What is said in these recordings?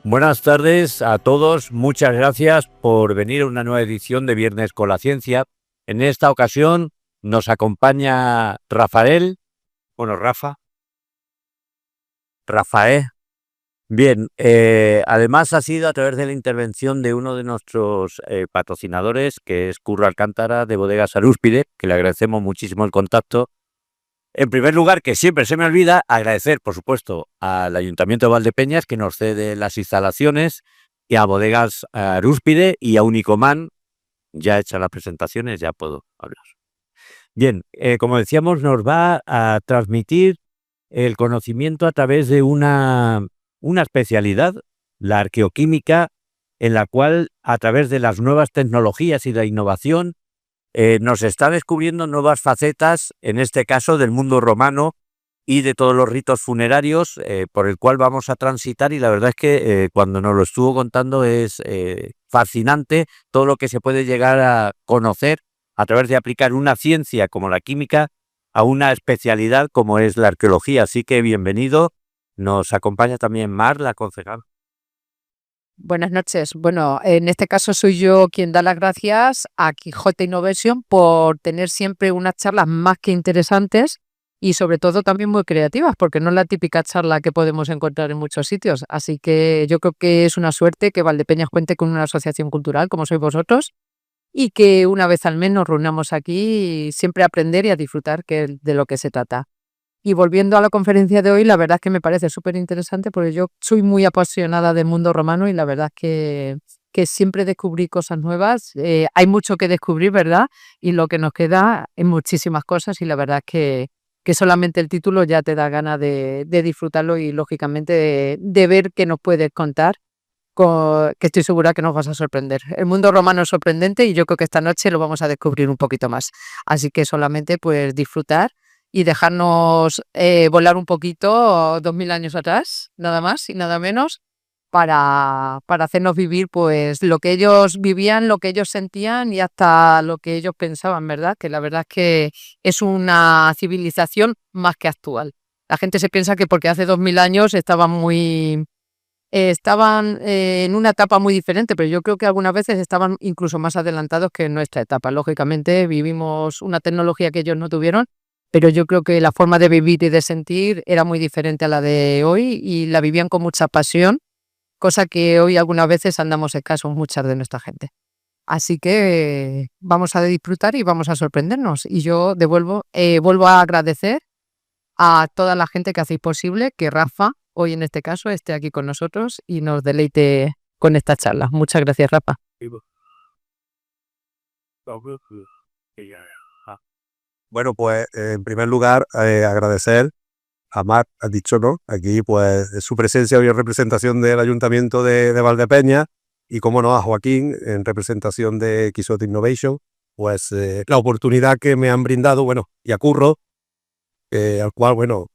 Buenas tardes a todos, muchas gracias por venir a una nueva edición de Viernes con la Ciencia. En esta ocasión nos acompaña Rafael, Rafael. Bien, además ha sido a través de la intervención de uno de nuestros patrocinadores, que es Curro Alcántara de Bodegas Arúspide, que le agradecemos muchísimo el contacto. En primer lugar, que siempre se me olvida, agradecer, por supuesto, al Ayuntamiento de Valdepeñas, que nos cede las instalaciones, y a Bodegas Arúspide y a Unicoman. Ya hechas las presentaciones, ya puedo hablar. Bien, como decíamos, nos va a transmitir el conocimiento a través de una especialidad, la arqueoquímica, en la cual, a través de las nuevas tecnologías y la innovación, nos está descubriendo nuevas facetas, en este caso del mundo romano y de todos los ritos funerarios por el cual vamos a transitar, y la verdad es que cuando nos lo estuvo contando es fascinante todo lo que se puede llegar a conocer a través de aplicar una ciencia como la química a una especialidad como es la arqueología. Así que bienvenido. Nos acompaña también Mar, la concejal. Buenas noches. Bueno, en este caso soy yo quien da las gracias a Quijote Innovation por tener siempre unas charlas más que interesantes y sobre todo también muy creativas, porque no es la típica charla que podemos encontrar en muchos sitios. Así que yo creo que es una suerte que Valdepeñas cuente con una asociación cultural como sois vosotros y que una vez al mes nos reunamos aquí siempre a aprender y a disfrutar de lo que se trata. Y volviendo a la conferencia de hoy, la verdad es que me parece súper interesante porque yo soy muy apasionada del mundo romano y la verdad es que siempre descubrí cosas nuevas. Hay mucho que descubrir, ¿verdad? Y lo que nos queda es muchísimas cosas y la verdad es que solamente el título ya te da ganas de disfrutarlo y lógicamente de ver qué nos puedes contar, que estoy segura que nos vas a sorprender. El mundo romano es sorprendente y yo creo que esta noche lo vamos a descubrir un poquito más. Así que solamente pues disfrutar y dejarnos volar un poquito 2000 años atrás, nada más y nada menos, para hacernos vivir pues lo que ellos vivían, lo que ellos sentían y hasta lo que ellos pensaban, ¿verdad? Que la verdad es que es una civilización más que actual. La gente se piensa que porque hace 2000 años estaban en una etapa muy diferente, pero yo creo que algunas veces estaban incluso más adelantados que en nuestra etapa. Lógicamente vivimos una tecnología que ellos no tuvieron, pero yo creo que la forma de vivir y de sentir era muy diferente a la de hoy y la vivían con mucha pasión, cosa que hoy algunas veces andamos escasos muchas de nuestra gente. Así que vamos a disfrutar y vamos a sorprendernos. Y yo vuelvo a agradecer a toda la gente que hacéis posible que Rafa, hoy en este caso, esté aquí con nosotros y nos deleite con esta charla. Muchas gracias, Rafa. Bueno, pues en primer lugar agradecer a Marc, has dicho, ¿no? Aquí pues su presencia hoy en representación del Ayuntamiento de Valdepeñas y, como no, a Joaquín en representación de Quijote Innovation, pues la oportunidad que me han brindado, bueno, y a Curro, al cual, bueno,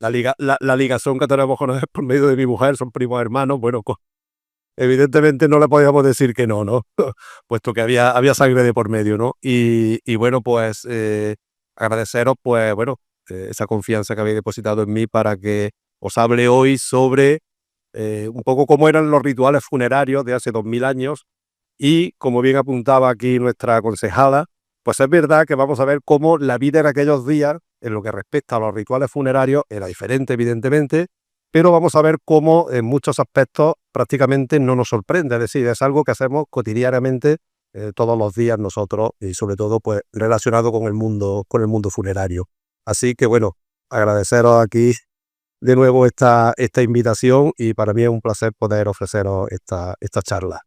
la ligazón que tenemos con él es por medio de mi mujer, son primos hermanos, bueno, evidentemente no le podíamos decir que no, ¿no? Puesto que había sangre de por medio, ¿no? Y bueno, pues agradeceros, pues bueno, esa confianza que habéis depositado en mí para que os hable hoy sobre un poco cómo eran los rituales funerarios de hace 2000 años y, como bien apuntaba aquí nuestra aconsejada, pues es verdad que vamos a ver cómo la vida en aquellos días, en lo que respecta a los rituales funerarios, era diferente, evidentemente, pero vamos a ver cómo en muchos aspectos prácticamente no nos sorprende, es decir, es algo que hacemos cotidianamente todos los días nosotros y sobre todo pues relacionado con el mundo funerario. Así que bueno, agradeceros aquí de nuevo esta invitación y para mí es un placer poder ofreceros esta charla.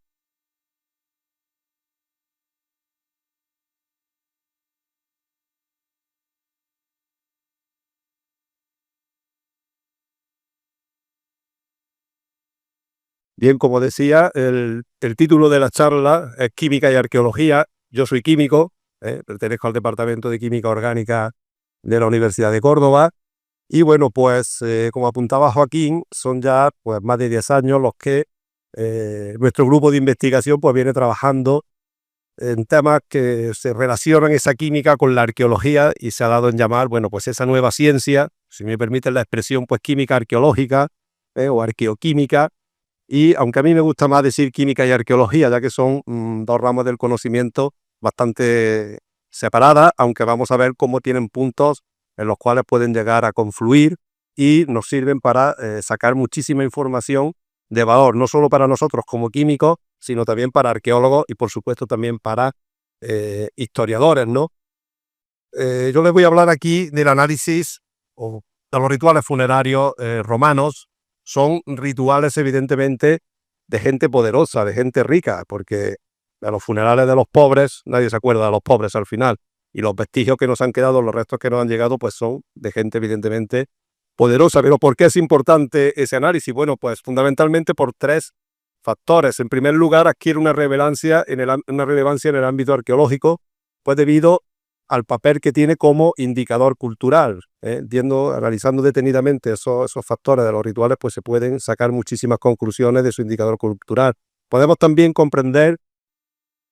Bien, como decía, el título de la charla es Química y Arqueología. Yo soy químico, pertenezco al Departamento de Química Orgánica de la Universidad de Córdoba. Y bueno, pues como apuntaba Joaquín, son ya pues más de 10 años los que nuestro grupo de investigación pues viene trabajando en temas que se relacionan esa química con la arqueología y se ha dado en llamar, bueno, pues esa nueva ciencia, si me permiten la expresión, pues química arqueológica o arqueoquímica, Y aunque a mí me gusta más decir química y arqueología, ya que son dos ramas del conocimiento bastante separadas, aunque vamos a ver cómo tienen puntos en los cuales pueden llegar a confluir y nos sirven para sacar muchísima información de valor, no solo para nosotros como químicos, sino también para arqueólogos y por supuesto también para historiadores, ¿no? Yo les voy a hablar aquí del análisis de los rituales funerarios romanos. Son rituales evidentemente de gente poderosa, de gente rica, porque de los funerales de los pobres, nadie se acuerda de los pobres al final, y los vestigios que nos han quedado, los restos que nos han llegado, pues son de gente evidentemente poderosa. Pero ¿por qué es importante ese análisis? Bueno, pues fundamentalmente por tres factores. En primer lugar, adquiere una relevancia en el ámbito arqueológico, pues debido al papel que tiene como indicador cultural. Analizando detenidamente esos factores de los rituales, pues se pueden sacar muchísimas conclusiones de su indicador cultural. Podemos también comprender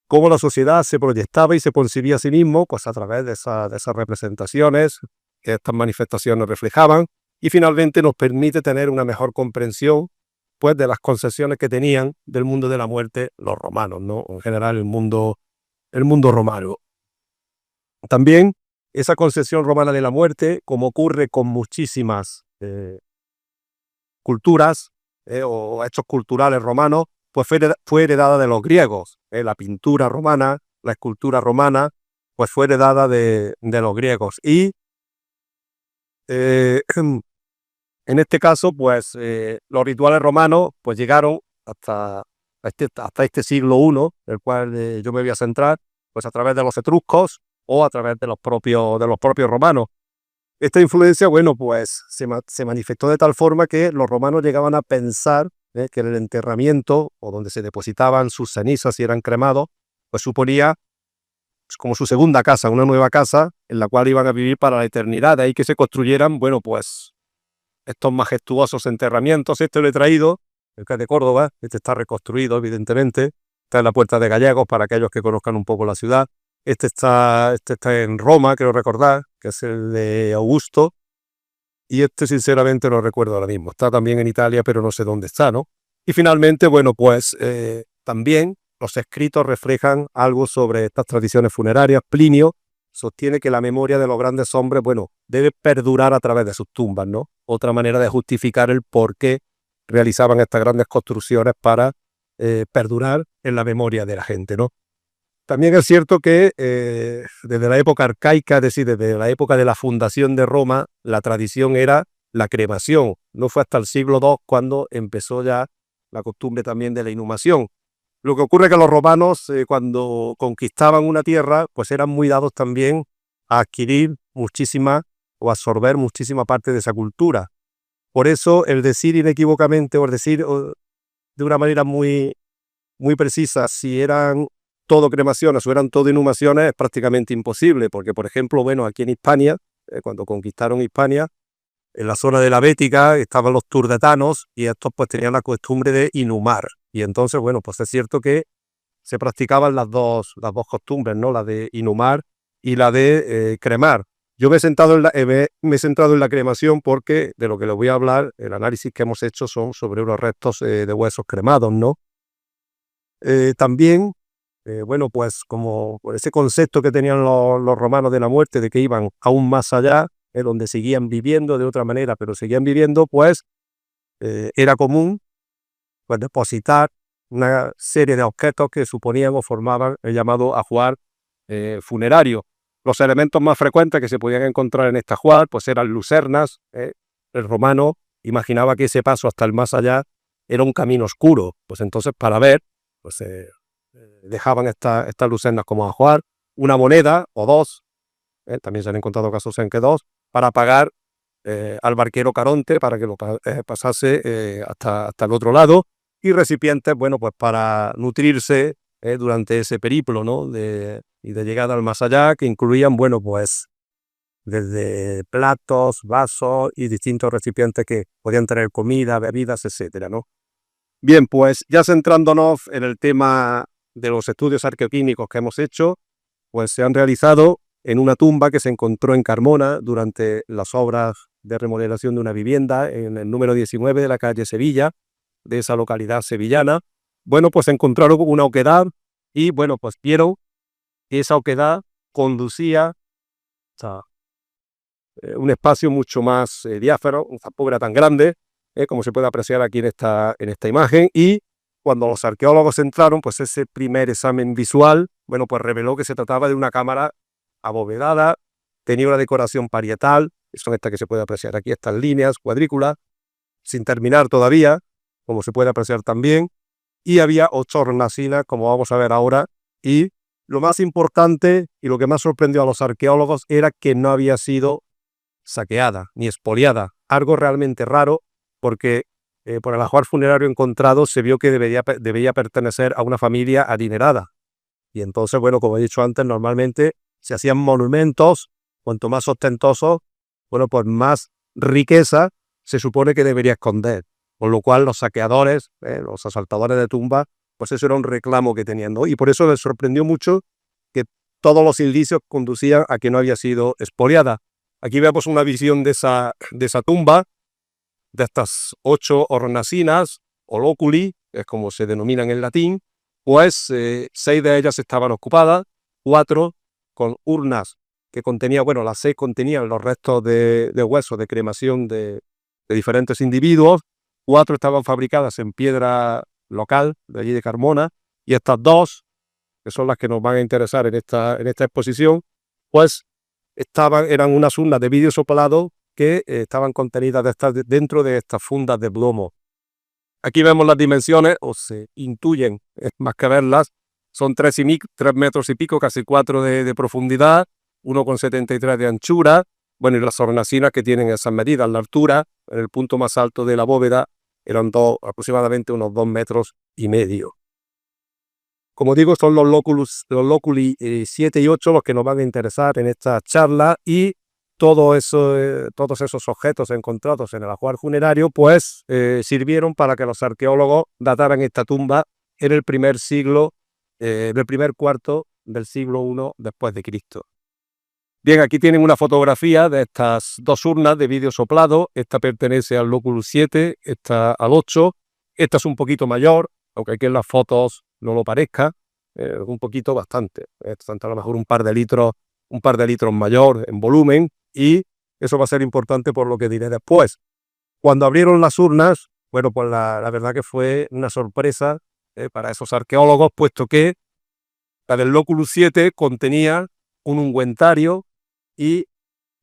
cómo la sociedad se proyectaba y se concebía a sí mismo, pues a través de esas representaciones que estas manifestaciones reflejaban, y finalmente nos permite tener una mejor comprensión pues de las concepciones que tenían del mundo de la muerte los romanos, ¿no? En general el mundo romano. También esa concepción romana de la muerte, como ocurre con muchísimas culturas o hechos culturales romanos, pues fue heredada de los griegos. La pintura romana, la escultura romana, pues fue heredada de los griegos. Y en este caso, pues los rituales romanos pues llegaron hasta este siglo I, el cual yo me voy a centrar, pues a través de los etruscos o a través de los propios romanos. Esta influencia, bueno, pues se manifestó de tal forma que los romanos llegaban a pensar que el enterramiento, o donde se depositaban sus cenizas y eran cremados, pues suponía como su segunda casa, una nueva casa en la cual iban a vivir para la eternidad. De ahí que se construyeran, bueno, pues estos majestuosos enterramientos. Este lo he traído, el que es de Córdoba, este está reconstruido, evidentemente. Está en la Puerta de Gallegos, para aquellos que conozcan un poco la ciudad. Este está en Roma, creo recordar, que es el de Augusto. Y este, sinceramente, no recuerdo ahora mismo. Está también en Italia, pero no sé dónde está, ¿no? Y finalmente, bueno, pues también los escritos reflejan algo sobre estas tradiciones funerarias. Plinio sostiene que la memoria de los grandes hombres, bueno, debe perdurar a través de sus tumbas, ¿no? Otra manera de justificar el por qué realizaban estas grandes construcciones para perdurar en la memoria de la gente, ¿no? También es cierto que desde la época arcaica, es decir, desde la época de la fundación de Roma, la tradición era la cremación. No fue hasta el siglo II cuando empezó ya la costumbre también de la inhumación. Lo que ocurre es que los romanos, cuando conquistaban una tierra, pues eran muy dados también a adquirir muchísima o absorber muchísima parte de esa cultura. Por eso el decir inequívocamente, o el decir de una manera muy, muy precisa, si eran todo cremaciones o eran todo inhumaciones, es prácticamente imposible, porque por ejemplo, bueno, aquí en Hispania, cuando conquistaron Hispania, en la zona de la Bética estaban los turdetanos y estos pues tenían la costumbre de inhumar. Y entonces, bueno, pues es cierto que se practicaban las dos costumbres, ¿no? La de inhumar y la de cremar. Yo me he centrado en la cremación porque de lo que les voy a hablar, el análisis que hemos hecho son sobre unos restos de huesos cremados, ¿no? También, bueno, pues como por ese concepto que tenían los romanos de la muerte, de que iban aún más allá, donde seguían viviendo de otra manera, pero seguían viviendo, pues era común pues depositar una serie de objetos que suponían o formaban el llamado ajuar funerario. Los elementos más frecuentes que se podían encontrar en este ajuar pues eran lucernas. El romano imaginaba que ese paso hasta el más allá era un camino oscuro, pues entonces para ver, pues dejaban estas lucernas como ajuar, una moneda o dos, también se han encontrado casos en que dos, para pagar al barquero Caronte para que lo pasase hasta el otro lado, y recipientes, bueno, pues para nutrirse durante ese periplo, ¿no? Y de llegada al más allá, que incluían, bueno, pues desde platos, vasos y distintos recipientes que podían tener comida, bebidas, etcétera, ¿no? Bien, pues ya centrándonos en el tema de los estudios arqueoquímicos que hemos hecho, pues se han realizado en una tumba que se encontró en Carmona durante las obras de remodelación de una vivienda en el número 19 de la calle Sevilla. de esa localidad sevillana. Bueno, pues encontraron una oquedad y, bueno, pues vieron que esa oquedad conducía a un espacio mucho más diáfano, tampoco era tan grande, como se puede apreciar aquí en esta imagen, y cuando los arqueólogos entraron, pues ese primer examen visual, bueno, pues reveló que se trataba de una cámara abovedada, tenía una decoración parietal, son estas que se puede apreciar aquí, estas líneas, cuadrículas, sin terminar todavía, como se puede apreciar también, y había 8 hornacinas, como vamos a ver ahora, y lo más importante y lo que más sorprendió a los arqueólogos era que no había sido saqueada ni expoliada, algo realmente raro, porque por el ajuar funerario encontrado se vio que debía pertenecer a una familia adinerada. Y entonces, bueno, como he dicho antes, normalmente se hacían monumentos, cuanto más ostentosos, bueno, pues más riqueza se supone que debería esconder. Con lo cual los saqueadores, los asaltadores de tumbas, pues eso era un reclamo que tenían, ¿no? Y por eso les sorprendió mucho que todos los indicios conducían a que no había sido expoliada. Aquí vemos una visión de esa tumba, de estas 8 hornacinas, o loculi, es como se denominan en latín, pues 6 de ellas estaban ocupadas, 4 con urnas que contenían, bueno, las 6 contenían los restos de huesos de cremación de diferentes individuos, 4 estaban fabricadas en piedra local, de allí de Carmona, y estas 2, que son las que nos van a interesar en esta exposición, pues eran unas urnas de vidrio soplado que estaban contenidas dentro de estas fundas de plomo. Aquí vemos las dimensiones, o se intuyen, más que verlas, son 3 metros y pico, casi 4 de profundidad, 1,73 de anchura, bueno, y las hornacinas que tienen esas medidas, la altura, en el punto más alto de la bóveda, eran aproximadamente unos 2,5 metros. Como digo, son los loculi 7 y 8 los que nos van a interesar en esta charla, y todos esos objetos encontrados en el ajuar funerario pues sirvieron para que los arqueólogos dataran esta tumba en el primer cuarto del siglo I después de Cristo. Bien, aquí tienen una fotografía de estas 2 urnas de vidrio soplado. Esta pertenece al lóculus 7, esta al 8. Esta es un poquito mayor, aunque aquí en las fotos no lo parezca, un poquito bastante. Esta a lo mejor un par de litros mayor en volumen, y eso va a ser importante por lo que diré después. Cuando abrieron las urnas, bueno, pues la verdad que fue una sorpresa para esos arqueólogos, puesto que la del lóculus 7 contenía un ungüentario, y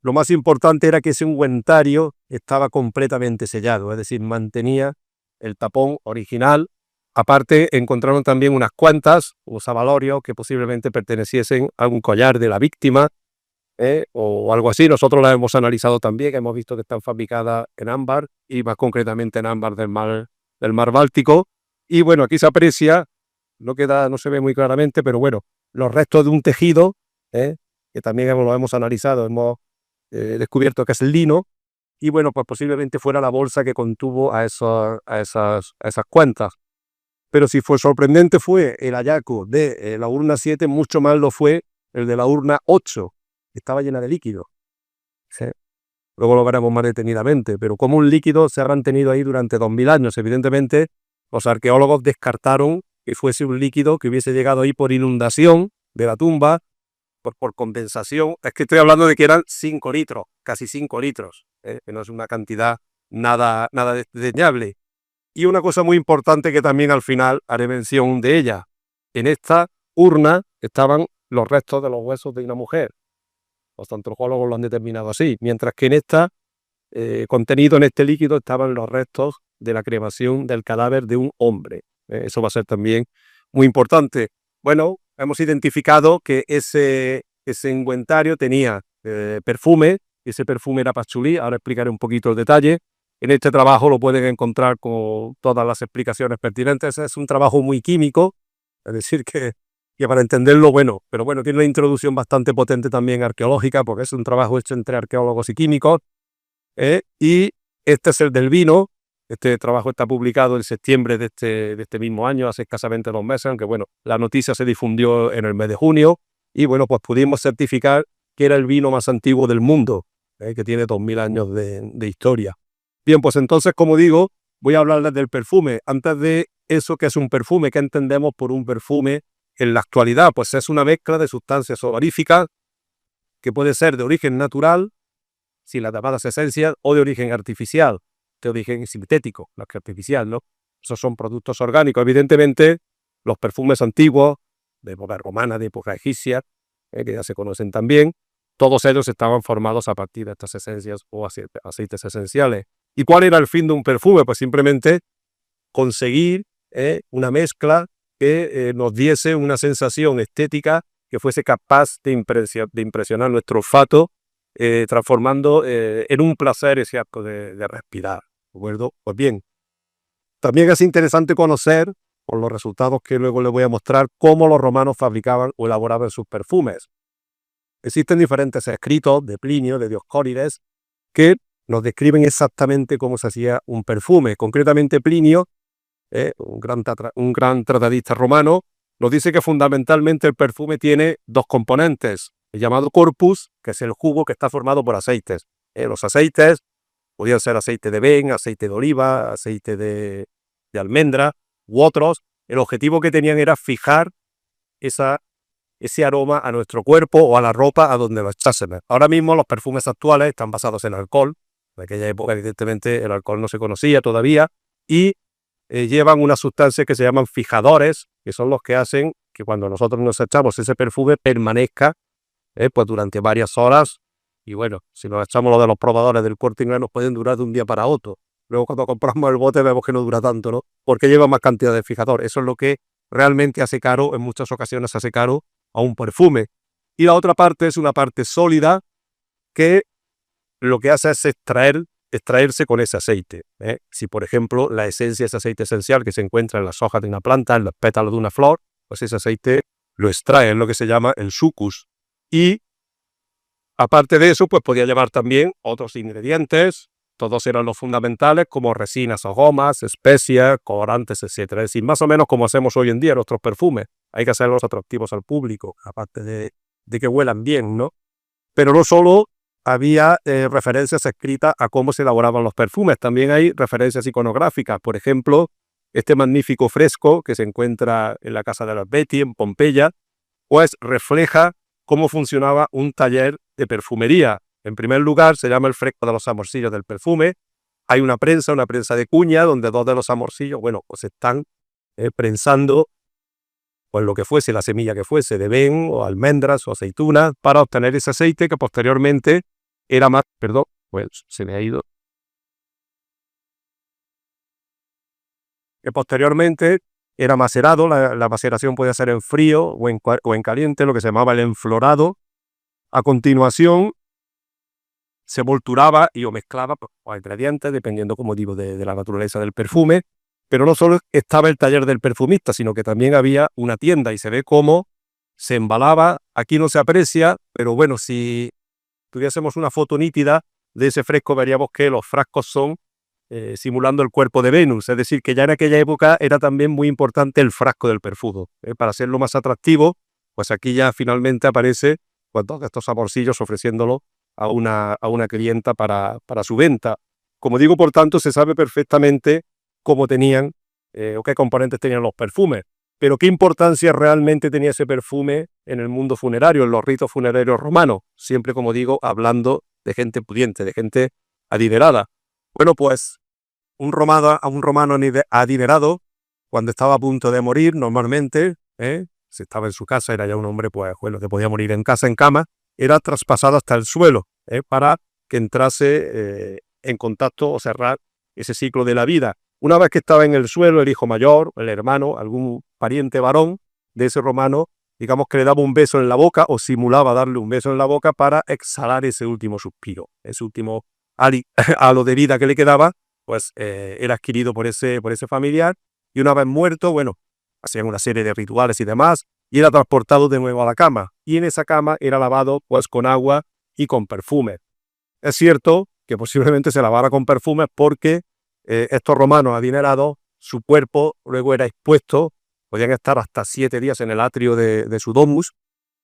lo más importante era que ese ungüentario estaba completamente sellado, es decir, mantenía el tapón original. Aparte, encontraron también unas cuantas, unos abalorios que posiblemente perteneciesen a un collar de la víctima, o algo así. Nosotros las hemos analizado también, hemos visto que están fabricadas en ámbar, y más concretamente en ámbar del mar Báltico. Y bueno, aquí se aprecia, no se ve muy claramente, pero bueno, los restos de un tejido, que también lo hemos analizado, hemos descubierto que es el lino, y bueno, pues posiblemente fuera la bolsa que contuvo a esas cuentas. Pero si fue sorprendente fue el hallazgo de la urna 7, mucho más lo fue el de la urna 8, que estaba llena de líquido. ¿Sí? Luego lo veremos más detenidamente, pero como un líquido se ha mantenido ahí durante 2000 años. Evidentemente, los arqueólogos descartaron que fuese un líquido que hubiese llegado ahí por inundación de la tumba, por compensación. Es que estoy hablando de que eran 5 litros, casi 5 litros, que no es una cantidad nada desdeñable. Y una cosa muy importante que también al final haré mención de ella. En esta urna estaban los restos de los huesos de una mujer. Los antropólogos lo han determinado así. Mientras que en esta, contenido en este líquido, estaban los restos de la cremación del cadáver de un hombre. Eso va a ser también muy importante. Bueno, hemos identificado que ese ungüentario tenía perfume. Ese perfume era pachulí. Ahora explicaré un poquito el detalle. En este trabajo lo pueden encontrar con todas las explicaciones pertinentes. Es un trabajo muy químico, es decir, que para entenderlo, bueno, pero bueno, tiene una introducción bastante potente también arqueológica, porque es un trabajo hecho entre arqueólogos y químicos. Y este es el del vino. Este trabajo está publicado en septiembre de este mismo año, hace escasamente 2 meses, aunque bueno, la noticia se difundió en el mes de junio, y bueno, pues pudimos certificar que era el vino más antiguo del mundo, que tiene 2000 años de historia. Bien, pues entonces, como digo, voy a hablarles del perfume. Antes de eso, ¿qué es un perfume? ¿Qué entendemos por un perfume en la actualidad? Pues es una mezcla de sustancias odoríficas que puede ser de origen natural, sin las llamadas esencias, o de origen artificial, de origen sintético, la que artificial, ¿no? Esos son productos orgánicos. Evidentemente, los perfumes antiguos, de época romana, de época egipcia, que ya se conocen también, todos ellos estaban formados a partir de estas esencias o aceites esenciales. ¿Y cuál era el fin de un perfume? Pues simplemente conseguir una mezcla que nos diese una sensación estética que fuese capaz de impresionar nuestro olfato, transformando en un placer ese acto de respirar. ¿De acuerdo? Pues bien, también es interesante conocer, por los resultados que luego les voy a mostrar, cómo los romanos fabricaban o elaboraban sus perfumes. Existen diferentes escritos de Plinio, de Dioscórides, que nos describen exactamente cómo se hacía un perfume. Concretamente Plinio, un gran tratadista romano, nos dice que fundamentalmente el perfume tiene dos componentes, el llamado corpus, que es el jugo que está formado por aceites. Los aceites podían ser aceite de ven, aceite de oliva, aceite de almendra u otros. El objetivo que tenían era fijar ese aroma a nuestro cuerpo o a la ropa a donde lo echásemos. Ahora mismo los perfumes actuales están basados en alcohol. En aquella época, evidentemente, el alcohol no se conocía todavía y llevan unas sustancias que se llaman fijadores, que son los que hacen que cuando nosotros nos echamos ese perfume permanezca pues durante varias horas. Y bueno, si nos echamos lo de los probadores del Corte Inglés, nos pueden durar de un día para otro. Luego cuando compramos el bote vemos que no dura tanto, ¿no? Porque lleva más cantidad de fijador. Eso es lo que realmente hace caro, en muchas ocasiones hace caro a un perfume. Y la otra parte es una parte sólida que lo que hace es extraerse con ese aceite. Si, por ejemplo, la esencia es aceite esencial que se encuentra en las hojas de una planta, en los pétalos de una flor, pues ese aceite lo extrae, es lo que se llama el sucus. Y aparte de eso, pues podía llevar también otros ingredientes, todos eran los fundamentales, como resinas o gomas, especias, colorantes, etc. Es decir, más o menos como hacemos hoy en día nuestros perfumes. Hay que hacerlos atractivos al público, aparte de que huelan bien, ¿no? Pero no solo había referencias escritas a cómo se elaboraban los perfumes, también hay referencias iconográficas. Por ejemplo, este magnífico fresco que se encuentra en la casa de los Betti, en Pompeya, pues refleja cómo funcionaba un taller de perfumería. En primer lugar, se llama el fresco de los amorcillos del perfume. Hay una prensa de cuña, donde dos de los amorcillos, bueno, pues están prensando pues lo que fuese, la semilla que fuese, de ven o almendras o aceitunas, para obtener ese aceite que posteriormente era más, perdón, pues se me ha ido. Que posteriormente era macerado, la maceración podía ser en frío o en caliente, lo que se llamaba el enflorado. A continuación, se volturaba y o mezclaba los ingredientes, dependiendo, como digo, de la naturaleza del perfume. Pero no solo estaba el taller del perfumista, sino que también había una tienda y se ve cómo se embalaba. Aquí no se aprecia, pero bueno, si tuviésemos una foto nítida de ese fresco, veríamos que los frascos son simulando el cuerpo de Venus. Es decir, que ya en aquella época era también muy importante el frasco del perfume. Para hacerlo más atractivo, pues aquí ya finalmente aparece pues, todos estos amorcillos ofreciéndolo a una clienta para su venta. Como digo, por tanto, se sabe perfectamente cómo tenían o qué componentes tenían los perfumes. Pero qué importancia realmente tenía ese perfume en el mundo funerario, en los ritos funerarios romanos. Siempre, como digo, hablando de gente pudiente, de gente adinerada. Bueno, pues un romano adinerado, cuando estaba a punto de morir, normalmente, si estaba en su casa, era ya un hombre pues, bueno, que podía morir en casa, en cama, era traspasado hasta el suelo para que entrase en contacto o cerrar ese ciclo de la vida. Una vez que estaba en el suelo, el hijo mayor, el hermano, algún pariente varón de ese romano, digamos que le daba un beso en la boca o simulaba darle un beso en la boca para exhalar ese último suspiro, ese último halo de vida que le quedaba, pues era adquirido por ese familiar y una vez muerto, bueno, hacían una serie de rituales y demás y era transportado de nuevo a la cama y en esa cama era lavado pues con agua y con perfume. Es cierto que posiblemente se lavara con perfume porque estos romanos adinerados, su cuerpo luego era expuesto, podían estar hasta 7 días en el atrio de su domus,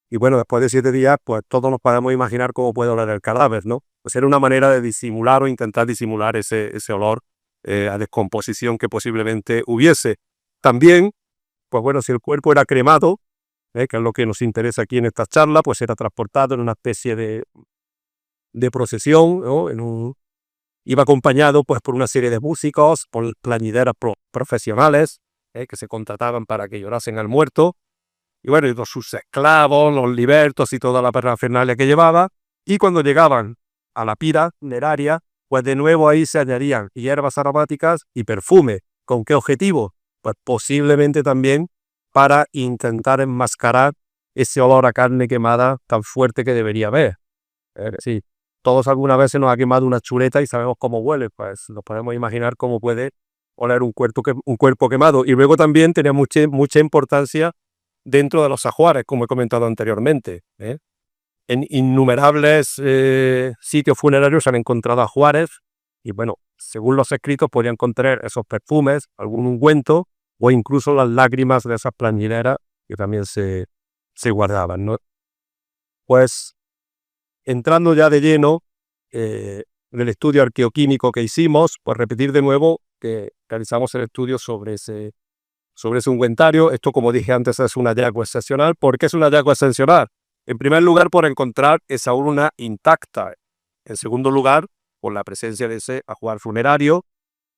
y bueno, después de 7 días, pues todos nos podemos imaginar cómo puede oler el cadáver, ¿no? Pues era una manera de disimular o intentar disimular ese olor a descomposición que posiblemente hubiese. También, pues bueno, si el cuerpo era cremado, que es lo que nos interesa aquí en esta charla, pues era transportado en una especie de procesión, ¿no? Iba acompañado pues por una serie de músicos, por plañideras profesionales, que se contrataban para que llorasen al muerto, y bueno, y sus esclavos, los libertos y toda la parafernalia que llevaba, y cuando llegaban a la pira funeraria, pues de nuevo ahí se añadían hierbas aromáticas y perfume. ¿Con qué objetivo? Pues posiblemente también para intentar enmascarar ese olor a carne quemada tan fuerte que debería haber. Sí, todos alguna vez se nos ha quemado una chuleta y sabemos cómo huele, pues nos podemos imaginar cómo puede oler un cuerpo quemado. Y luego también tenía mucha importancia dentro de los ajuares, como he comentado anteriormente. En innumerables sitios funerarios se han encontrado ajuares y bueno, según los escritos podrían contener esos perfumes, algún ungüento o incluso las lágrimas de esas plañideras que también se guardaban, ¿no? Pues entrando ya de lleno en el estudio arqueoquímico que hicimos, pues repetir de nuevo que realizamos el estudio sobre ese ungüentario. Esto, como dije antes, es un hallazgo excepcional. ¿Por qué es un hallazgo excepcional? En primer lugar, por encontrar esa urna intacta. En segundo lugar, por la presencia de ese ajuar funerario.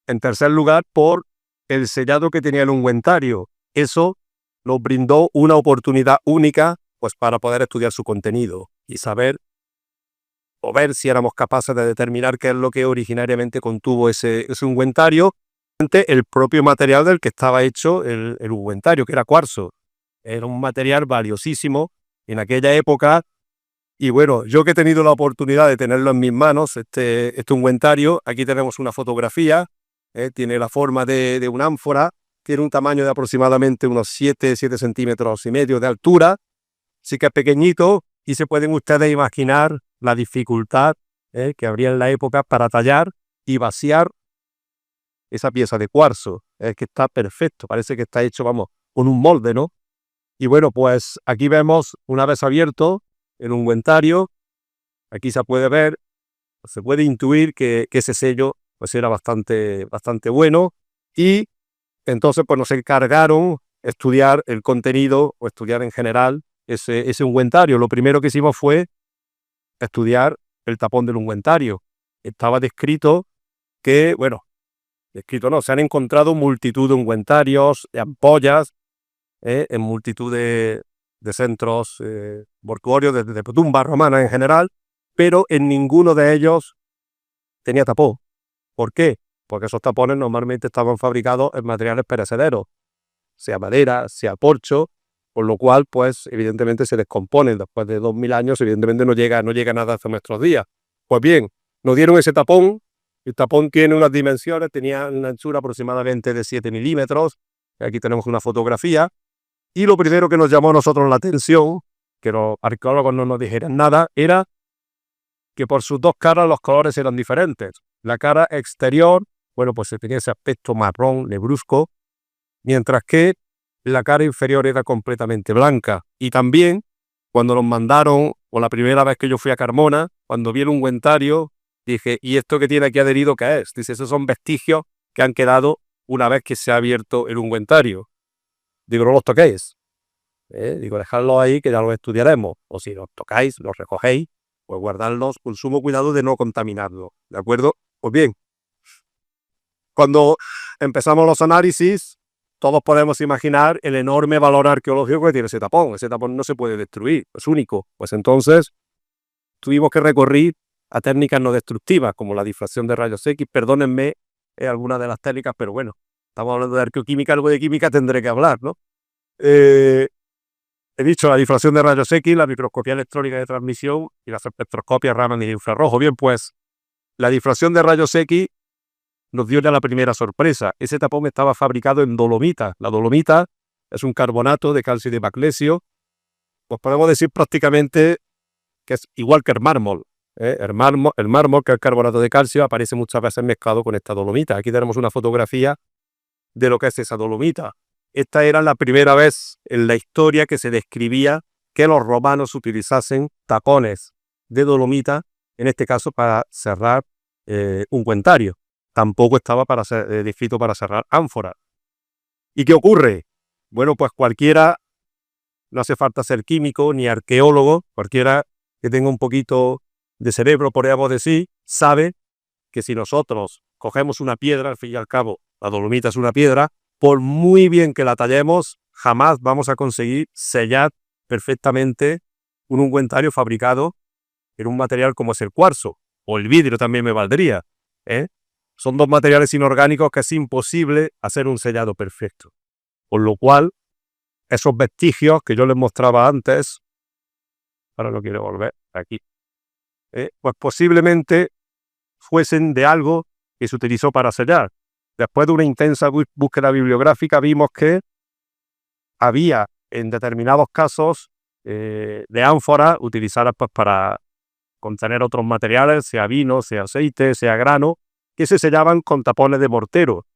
En tercer lugar, por el sellado que tenía el ungüentario. Eso nos brindó una oportunidad única pues, para poder estudiar su contenido y saber o ver si éramos capaces de determinar qué es lo que originariamente contuvo ese ungüentario, el propio material del que estaba hecho el ungüentario, que era cuarzo. Era un material valiosísimo en aquella época. Y bueno, yo que he tenido la oportunidad de tenerlo en mis manos, este ungüentario, aquí tenemos una fotografía, tiene la forma de una ánfora, tiene un tamaño de aproximadamente unos 7 centímetros y medio de altura, sí que es pequeñito, y se pueden ustedes imaginar la dificultad que habría en la época para tallar y vaciar esa pieza de cuarzo. Es que está perfecto, parece que está hecho, vamos, con un molde, ¿no? Y bueno, pues aquí vemos, una vez abierto el ungüentario, aquí se puede ver, se puede intuir que ese sello pues era bastante bueno, y entonces pues nos encargaron estudiar el contenido o estudiar en general ese ungüentario. Lo primero que hicimos fue estudiar el tapón del ungüentario. Estaba descrito que, bueno, descrito no, se han encontrado multitud de ungüentarios, de ampollas, en multitud de centros mortuorios, de tumbas romanas en general, pero en ninguno de ellos tenía tapón. ¿Por qué? Porque esos tapones normalmente estaban fabricados en materiales perecederos, sea madera, sea corcho, por lo cual, pues, evidentemente se descomponen. Después de 2000 años, evidentemente no llega nada hasta nuestros días. Pues bien, nos dieron ese tapón. El tapón tiene unas dimensiones, tenía una anchura aproximadamente de 7 milímetros. Aquí tenemos una fotografía. Y lo primero que nos llamó a nosotros la atención, que los arqueólogos no nos dijeran nada, era que por sus dos caras los colores eran diferentes. La cara exterior, bueno, pues tenía ese aspecto marrón, negruzco, mientras que la cara inferior era completamente blanca. Y también, cuando nos mandaron, o la primera vez que yo fui a Carmona, cuando vi el ungüentario, dije, ¿y esto que tiene aquí adherido qué es? Dice, esos son vestigios que han quedado una vez que se ha abierto el ungüentario. Digo, no los toquéis. Digo, dejadlos ahí que ya los estudiaremos. O si los tocáis, los recogéis, pues guardarlos con sumo cuidado de no contaminarlos. ¿De acuerdo? Pues bien, cuando empezamos los análisis, todos podemos imaginar el enorme valor arqueológico que tiene ese tapón. Ese tapón no se puede destruir, es único. Pues entonces tuvimos que recurrir a técnicas no destructivas, como la difracción de rayos X. Perdónenme algunas de las técnicas, pero bueno, estamos hablando de arqueoquímica, algo de química tendré que hablar, ¿no? He dicho la difracción de rayos X, la microscopía electrónica de transmisión y las espectroscopias Raman y de infrarrojo. Bien, pues la difracción de rayos X nos dio ya la primera sorpresa. Ese tapón estaba fabricado en dolomita. La dolomita es un carbonato de calcio y de magnesio. Pues podemos decir prácticamente que es igual que el mármol. El mármol, que es el carbonato de calcio, aparece muchas veces mezclado con esta dolomita. Aquí tenemos una fotografía de lo que es esa dolomita. Esta era la primera vez en la historia que se describía que los romanos utilizasen tapones de dolomita, en este caso para cerrar ungüentario. tampoco estaba descrito para cerrar ánforas. ¿Y qué ocurre? Bueno, pues cualquiera, no hace falta ser químico ni arqueólogo, cualquiera que tenga un poquito de cerebro, podríamos decir, sabe que si nosotros cogemos una piedra, al fin y al cabo, la dolomita es una piedra, por muy bien que la tallemos, jamás vamos a conseguir sellar perfectamente un ungüentario fabricado en un material como es el cuarzo, o el vidrio también me valdría, ¿eh? Son dos materiales inorgánicos que es imposible hacer un sellado perfecto. Por lo cual, esos vestigios que yo les mostraba antes, ahora no quiero volver aquí, pues posiblemente fuesen de algo que se utilizó para sellar. Después de una intensa búsqueda bibliográfica vimos que había en determinados casos de ánforas utilizadas pues, para contener otros materiales, sea vino, sea aceite, sea grano, que se sellaban con tapones de mortero,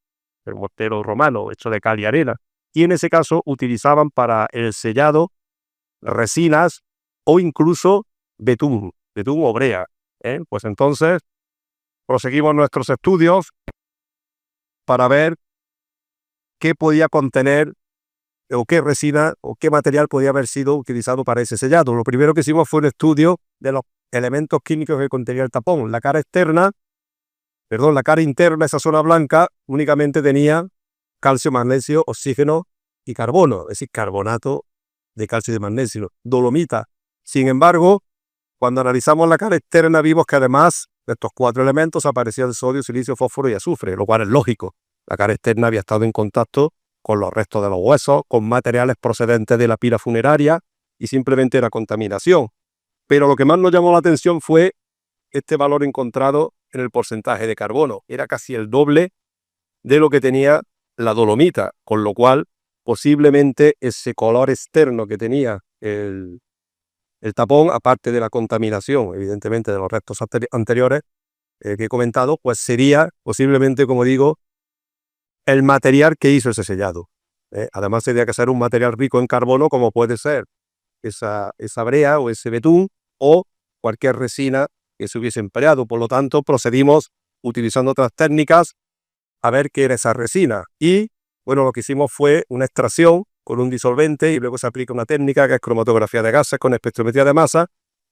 el mortero romano hecho de cal y arena, y en ese caso utilizaban para el sellado resinas o incluso betún o brea. Pues entonces proseguimos nuestros estudios para ver qué podía contener o qué resina o qué material podía haber sido utilizado para ese sellado. Lo primero que hicimos fue un estudio de los elementos químicos que contenía el tapón. La cara interna, esa zona blanca, únicamente tenía calcio, magnesio, oxígeno y carbono, es decir, carbonato de calcio y de magnesio, dolomita. Sin embargo, cuando analizamos la cara externa vimos que además de estos 4 elementos aparecían sodio, silicio, fósforo y azufre, lo cual es lógico. La cara externa había estado en contacto con los restos de los huesos, con materiales procedentes de la pira funeraria y simplemente era contaminación. Pero lo que más nos llamó la atención fue este valor encontrado en el porcentaje de carbono. Era casi el doble de lo que tenía la dolomita, con lo cual posiblemente ese color externo que tenía el tapón, aparte de la contaminación, evidentemente, de los restos anteriores que he comentado, pues sería posiblemente, como digo, el material que hizo ese sellado. Además, tendría que ser un material rico en carbono, como puede ser esa brea o ese betún o cualquier resina que se hubiese empleado. Por lo tanto, procedimos utilizando otras técnicas a ver qué era esa resina. Y, bueno, lo que hicimos fue una extracción con un disolvente y luego se aplica una técnica que es cromatografía de gases con espectrometría de masa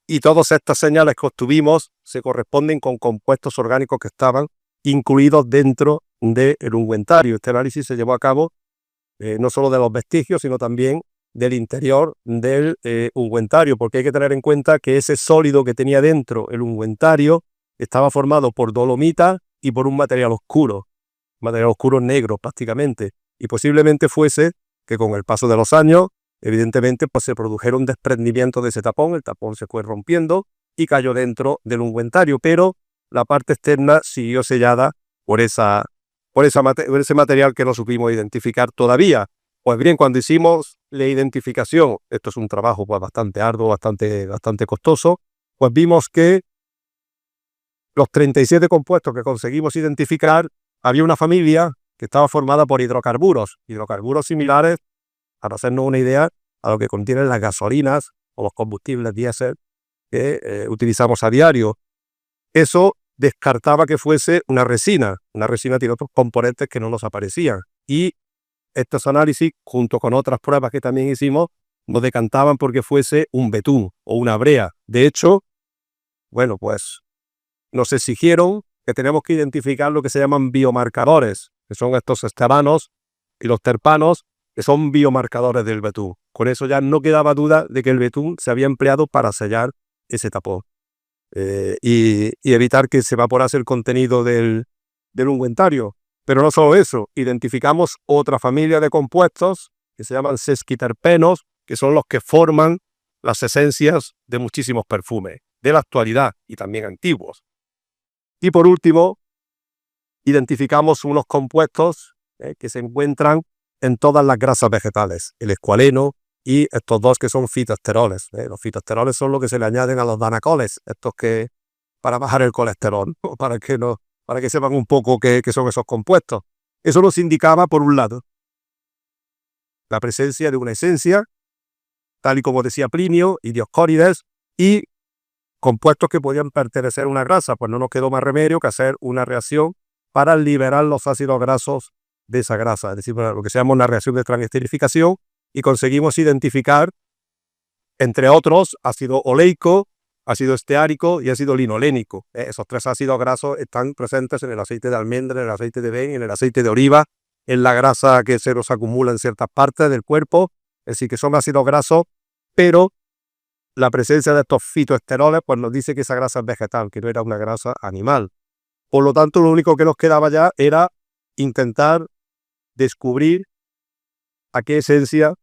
y todas estas señales que obtuvimos se corresponden con compuestos orgánicos que estaban incluidos dentro del ungüentario. Este análisis se llevó a cabo no solo de los vestigios, sino también del interior del ungüentario, porque hay que tener en cuenta que ese sólido que tenía dentro el ungüentario estaba formado por dolomita y por un material oscuro negro prácticamente, y posiblemente fuese que con el paso de los años, evidentemente, pues se produjera un desprendimiento de ese tapón, el tapón se fue rompiendo y cayó dentro del ungüentario, pero la parte externa siguió sellada por ese material que no supimos identificar todavía. Pues bien, cuando hicimos la identificación, esto es un trabajo pues bastante arduo, bastante costoso, pues vimos que los 37 compuestos que conseguimos identificar, había una familia que estaba formada por hidrocarburos similares, para hacernos una idea, a lo que contienen las gasolinas o los combustibles diésel que utilizamos a diario. Eso descartaba que fuese una resina tiene otros componentes que no nos aparecían. Y estos análisis, junto con otras pruebas que también hicimos, nos decantaban porque fuese un betún o una brea. De hecho, bueno, pues nos exigieron que tenemos que identificar lo que se llaman biomarcadores, que son estos esteranos y los terpanos, que son biomarcadores del betún. Con eso ya no quedaba duda de que el betún se había empleado para sellar ese tapón y evitar que se evaporase el contenido del ungüentario. Pero no solo eso, identificamos otra familia de compuestos que se llaman sesquiterpenos, que son los que forman las esencias de muchísimos perfumes de la actualidad y también antiguos. Y por último, identificamos unos compuestos que se encuentran en todas las grasas vegetales, el escualeno y estos dos que son fitoesteroles. Los fitoesteroles son los que se le añaden a los danacoles, estos que para bajar el colesterol, para que sepan un poco qué son esos compuestos. Eso nos indicaba, por un lado, la presencia de una esencia, tal y como decía Plinio y Dioscórides, y compuestos que podían pertenecer a una grasa. Pues no nos quedó más remedio que hacer una reacción para liberar los ácidos grasos de esa grasa, es decir, lo que se llama una reacción de transesterificación, y conseguimos identificar, entre otros, ácido oleico, ácido esteárico y ácido linolénico. Esos 3 ácidos grasos están presentes en el aceite de almendra, en el aceite de heno y en el aceite de oliva, en la grasa que se nos acumula en ciertas partes del cuerpo, es decir, que son ácidos grasos, pero la presencia de estos fitoesteroles pues nos dice que esa grasa es vegetal, que no era una grasa animal. Por lo tanto, lo único que nos quedaba ya era intentar descubrir a qué esencia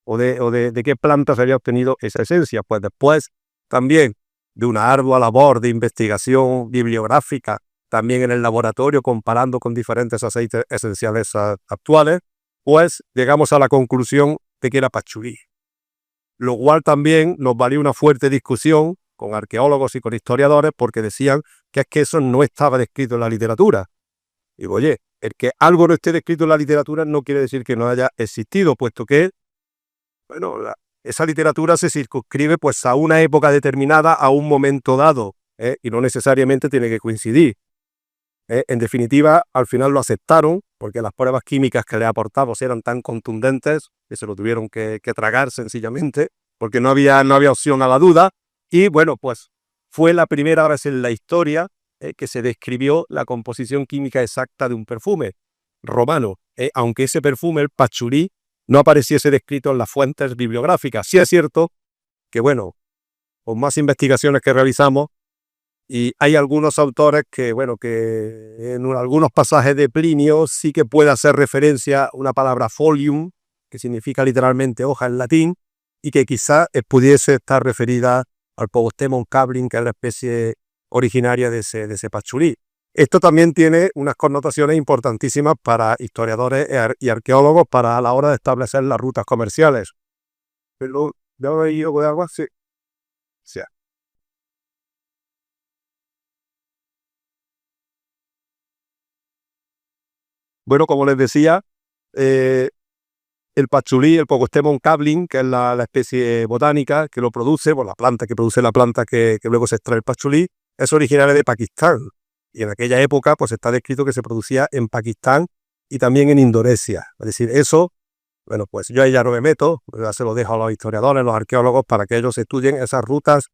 o de qué planta se había obtenido esa esencia. Pues después también de una ardua labor de investigación bibliográfica, también en el laboratorio, comparando con diferentes aceites esenciales actuales, pues llegamos a la conclusión de que era pachulí. Lo cual también nos valió una fuerte discusión con arqueólogos y con historiadores, porque decían que es que eso no estaba descrito en la literatura. Y digo, oye, el que algo no esté descrito en la literatura no quiere decir que no haya existido, puesto que, bueno, esa literatura se circunscribe pues a una época determinada, a un momento dado, y no necesariamente tiene que coincidir. En definitiva, al final lo aceptaron, porque las pruebas químicas que le aportamos eran tan contundentes que se lo tuvieron que tragar sencillamente, porque no había opción a la duda. Y bueno, pues fue la primera vez en la historia que se describió la composición química exacta de un perfume romano, aunque ese perfume, el pachulí, no apareciese descrito en las fuentes bibliográficas. Sí es cierto que, bueno, con más investigaciones que realizamos, y hay algunos autores que, bueno, que en algunos pasajes de Plinio sí que puede hacer referencia a una palabra folium, que significa literalmente hoja en latín, y que quizás pudiese estar referida al Pogostemon cabrin, que es la especie originaria de ese pachulí. Esto también tiene unas connotaciones importantísimas para historiadores y arqueólogos para la hora de establecer las rutas comerciales. Pero, ¿ya he ido de agua? Sí. Sí. Bueno, como les decía, el pachulí, el Pogostemon cabrin, que es la especie botánica que lo produce, la planta que produce la planta que luego se extrae el pachulí, es originaria de Pakistán. Y en aquella época pues está descrito que se producía en Pakistán y también en Indonesia. Es decir, eso, bueno, pues yo ahí ya no me meto, ya se lo dejo a los historiadores, los arqueólogos, para que ellos estudien esas rutas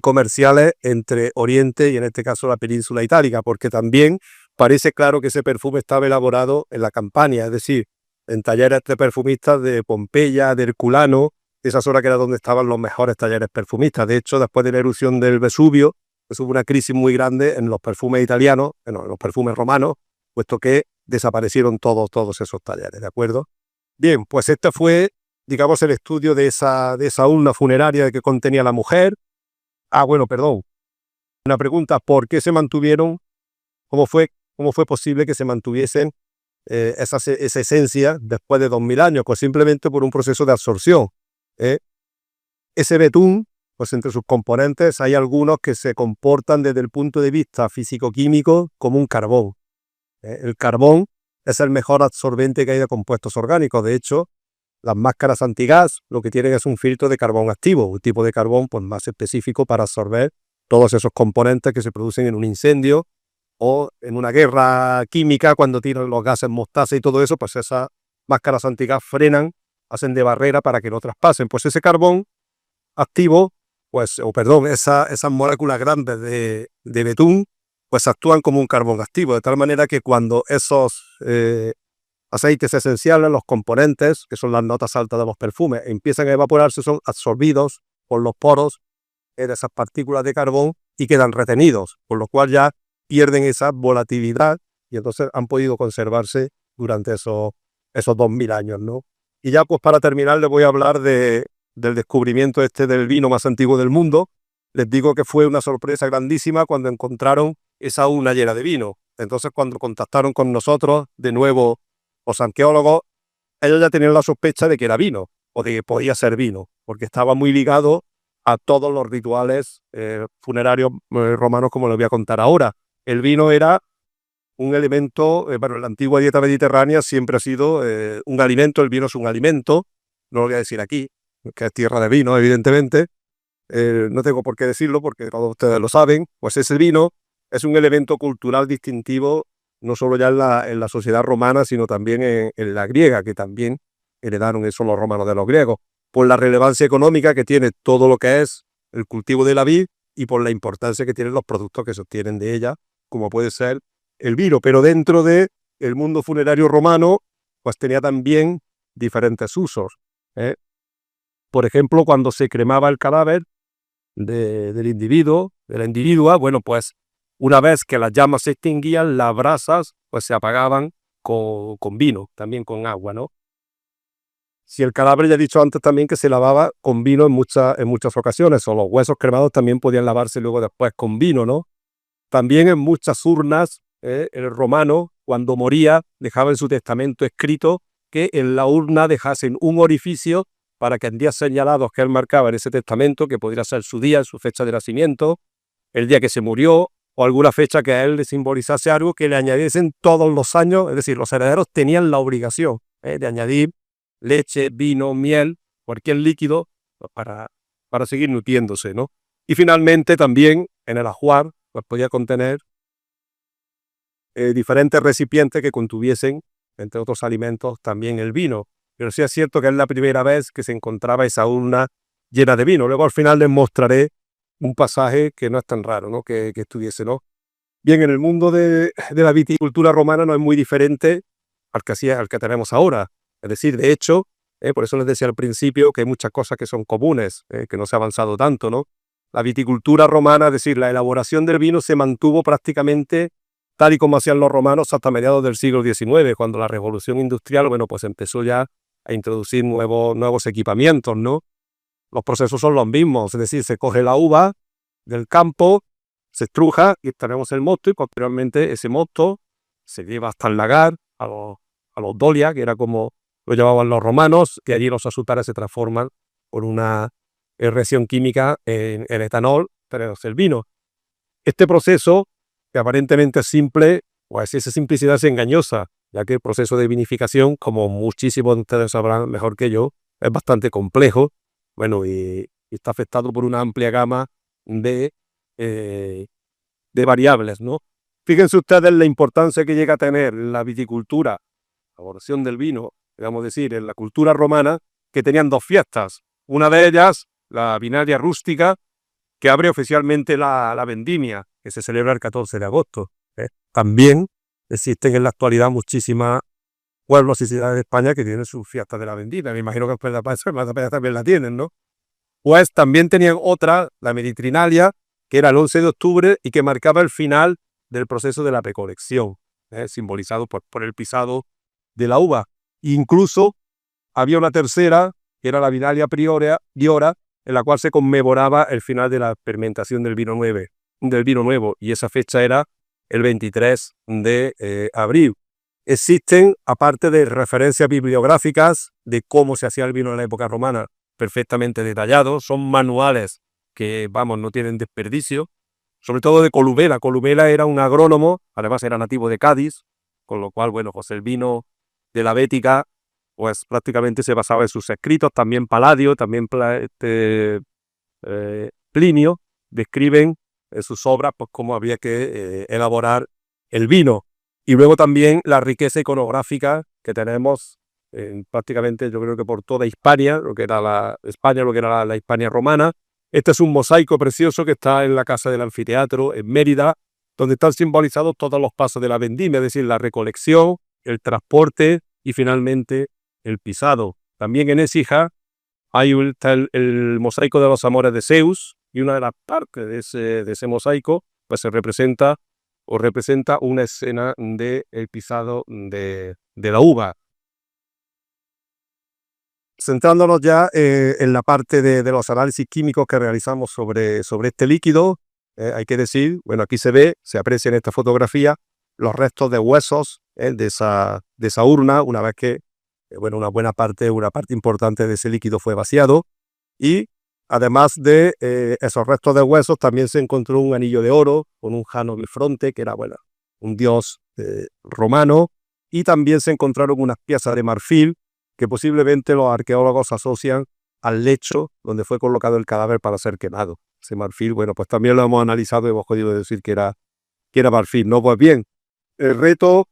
comerciales entre Oriente y en este caso la península itálica, porque también parece claro que ese perfume estaba elaborado en la Campania, es decir, en talleres de perfumistas de Pompeya, de Herculano, esa zona que era donde estaban los mejores talleres perfumistas. De hecho, después de la erupción del Vesubio, pues hubo una crisis muy grande en los perfumes italianos, en los perfumes romanos, puesto que desaparecieron todos esos talleres, ¿de acuerdo? Bien, pues este fue, digamos, el estudio de esa urna funeraria que contenía la mujer. Bueno, perdón. Una pregunta, ¿por qué se mantuvieron? ¿Cómo fue posible que se mantuviesen esa esencia después de 2000 años? Pues simplemente por un proceso de absorción. Ese betún, pues entre sus componentes hay algunos que se comportan desde el punto de vista físico-químico como un carbón. El carbón es el mejor absorbente que hay de compuestos orgánicos. De hecho, las máscaras antigas lo que tienen es un filtro de carbón activo, un tipo de carbón pues más específico para absorber todos esos componentes que se producen en un incendio o en una guerra química, cuando tiran los gases mostaza y todo eso, pues esas máscaras antigas frenan, hacen de barrera para que no traspasen. Pues ese carbón activo, esas moléculas grandes de betún, pues actúan como un carbón activo, de tal manera que cuando esos aceites esenciales, los componentes, que son las notas altas de los perfumes, empiezan a evaporarse, son absorbidos por los poros de esas partículas de carbón y quedan retenidos, por lo cual ya pierden esa volatilidad y entonces han podido conservarse durante esos 2000 años, ¿no? Y ya pues para terminar les voy a hablar del descubrimiento del vino más antiguo del mundo. Les digo que fue una sorpresa grandísima cuando encontraron esa urna llena de vino. Entonces cuando contactaron con nosotros, de nuevo los arqueólogos, ellos ya tenían la sospecha de que era vino, o de que podía ser vino, porque estaba muy ligado a todos los rituales funerarios romanos, como les voy a contar ahora. El vino era un elemento, en la antigua dieta mediterránea siempre ha sido un alimento, el vino es un alimento, no lo voy a decir aquí, que es tierra de vino, evidentemente, no tengo por qué decirlo porque todos ustedes lo saben, pues ese vino es un elemento cultural distintivo no solo ya en la sociedad romana, sino también en la griega, que también heredaron eso los romanos de los griegos, por la relevancia económica que tiene todo lo que es el cultivo de la vid y por la importancia que tienen los productos que se obtienen de ella, como puede ser el vino. Pero dentro del mundo funerario romano, pues tenía también diferentes usos. Por ejemplo, cuando se cremaba el cadáver del individuo, de la individua, bueno, pues una vez que las llamas se extinguían, las brasas pues se apagaban con vino, también con agua, ¿no? Si el cadáver, ya he dicho antes también que se lavaba con vino en muchas ocasiones, o los huesos cremados también podían lavarse luego después con vino, ¿no? También en muchas urnas, el romano, cuando moría, dejaba en su testamento escrito que en la urna dejasen un orificio para que en días señalados que él marcaba en ese testamento, que podría ser su día, su fecha de nacimiento, el día que se murió, o alguna fecha que a él le simbolizase algo, que le añadiesen todos los años, es decir, los herederos tenían la obligación de añadir leche, vino, miel, cualquier líquido pues, para seguir nutriéndose, ¿no? Y finalmente también en el ajuar pues podía contener diferentes recipientes que contuviesen, entre otros alimentos, también el vino. Pero sí es cierto que es la primera vez que se encontraba esa urna llena de vino. Luego al final les mostraré un pasaje que no es tan raro, ¿no? Que estuviese, ¿no? Bien, en el mundo de la viticultura romana no es muy diferente al que tenemos ahora. Es decir, de hecho, por eso les decía al principio que hay muchas cosas que son comunes, que no se ha avanzado tanto, ¿no? La viticultura romana, es decir, la elaboración del vino se mantuvo prácticamente tal y como hacían los romanos hasta mediados del siglo XIX, cuando la revolución industrial, bueno, pues empezó ya a introducir nuevos equipamientos, ¿no? Los procesos son los mismos, es decir, se coge la uva del campo, se estruja y tenemos el mosto y posteriormente ese mosto se lleva hasta el lagar, a los dolia, que era como lo llamaban los romanos, que allí los azúcares se transforman por una reacción química en etanol, tenemos el vino. Este proceso, que aparentemente es simple, pues esa simplicidad es engañosa, ya que el proceso de vinificación, como muchísimos de ustedes sabrán mejor que yo, es bastante complejo, bueno, y está afectado por una amplia gama de variables, ¿no? Fíjense ustedes la importancia que llega a tener la viticultura, la elaboración del vino, digamos decir, en la cultura romana, que tenían dos fiestas. Una de ellas, la Vinalia Rústica, que abre oficialmente la vendimia, que se celebra el 14 de agosto. También existen en la actualidad muchísimas pueblos y ciudades de España que tienen sus fiestas de la vendimia. Me imagino que en Madrid también la tienen, ¿no? Pues también tenían otra, la Meditrinalia, que era el 11 de octubre y que marcaba el final del proceso de la recolección, simbolizado por el pisado de la uva. Incluso había una tercera, que era la Vinalia Priora, en la cual se conmemoraba el final de la fermentación del vino nuevo, y esa fecha era el 23 de abril. Existen, aparte de referencias bibliográficas de cómo se hacía el vino en la época romana, perfectamente detallados, son manuales que, vamos, no tienen desperdicio, sobre todo de Columela. Columela era un agrónomo, además era nativo de Cádiz, con lo cual, bueno, pues el vino de la Bética, pues prácticamente se basaba en sus escritos. También Palladio, también Plinio describen en sus obras pues cómo había que elaborar el vino. Y luego también la riqueza iconográfica que tenemos prácticamente, yo creo que por toda Hispania, lo que era la Hispania romana. Este es un mosaico precioso que está en la Casa del Anfiteatro, en Mérida, donde están simbolizados todos los pasos de la vendimia, es decir, la recolección, el transporte y finalmente el pisado. También en Écija está el mosaico de los amores de Zeus, y una de las partes de ese mosaico pues representa una escena del pisado de la uva. Centrándonos ya en la parte de los análisis químicos que realizamos sobre este líquido, hay que decir, bueno, aquí se aprecia en esta fotografía los restos de huesos de esa urna, una vez que, una parte importante de ese líquido fue vaciado, y además de esos restos de huesos también se encontró un anillo de oro con un Jano Bifronte, que era, un dios romano, y también se encontraron unas piezas de marfil que posiblemente los arqueólogos asocian al lecho donde fue colocado el cadáver para ser quemado. Ese marfil, pues también lo hemos analizado y hemos podido decir que era marfil, ¿no? Pues bien, el reto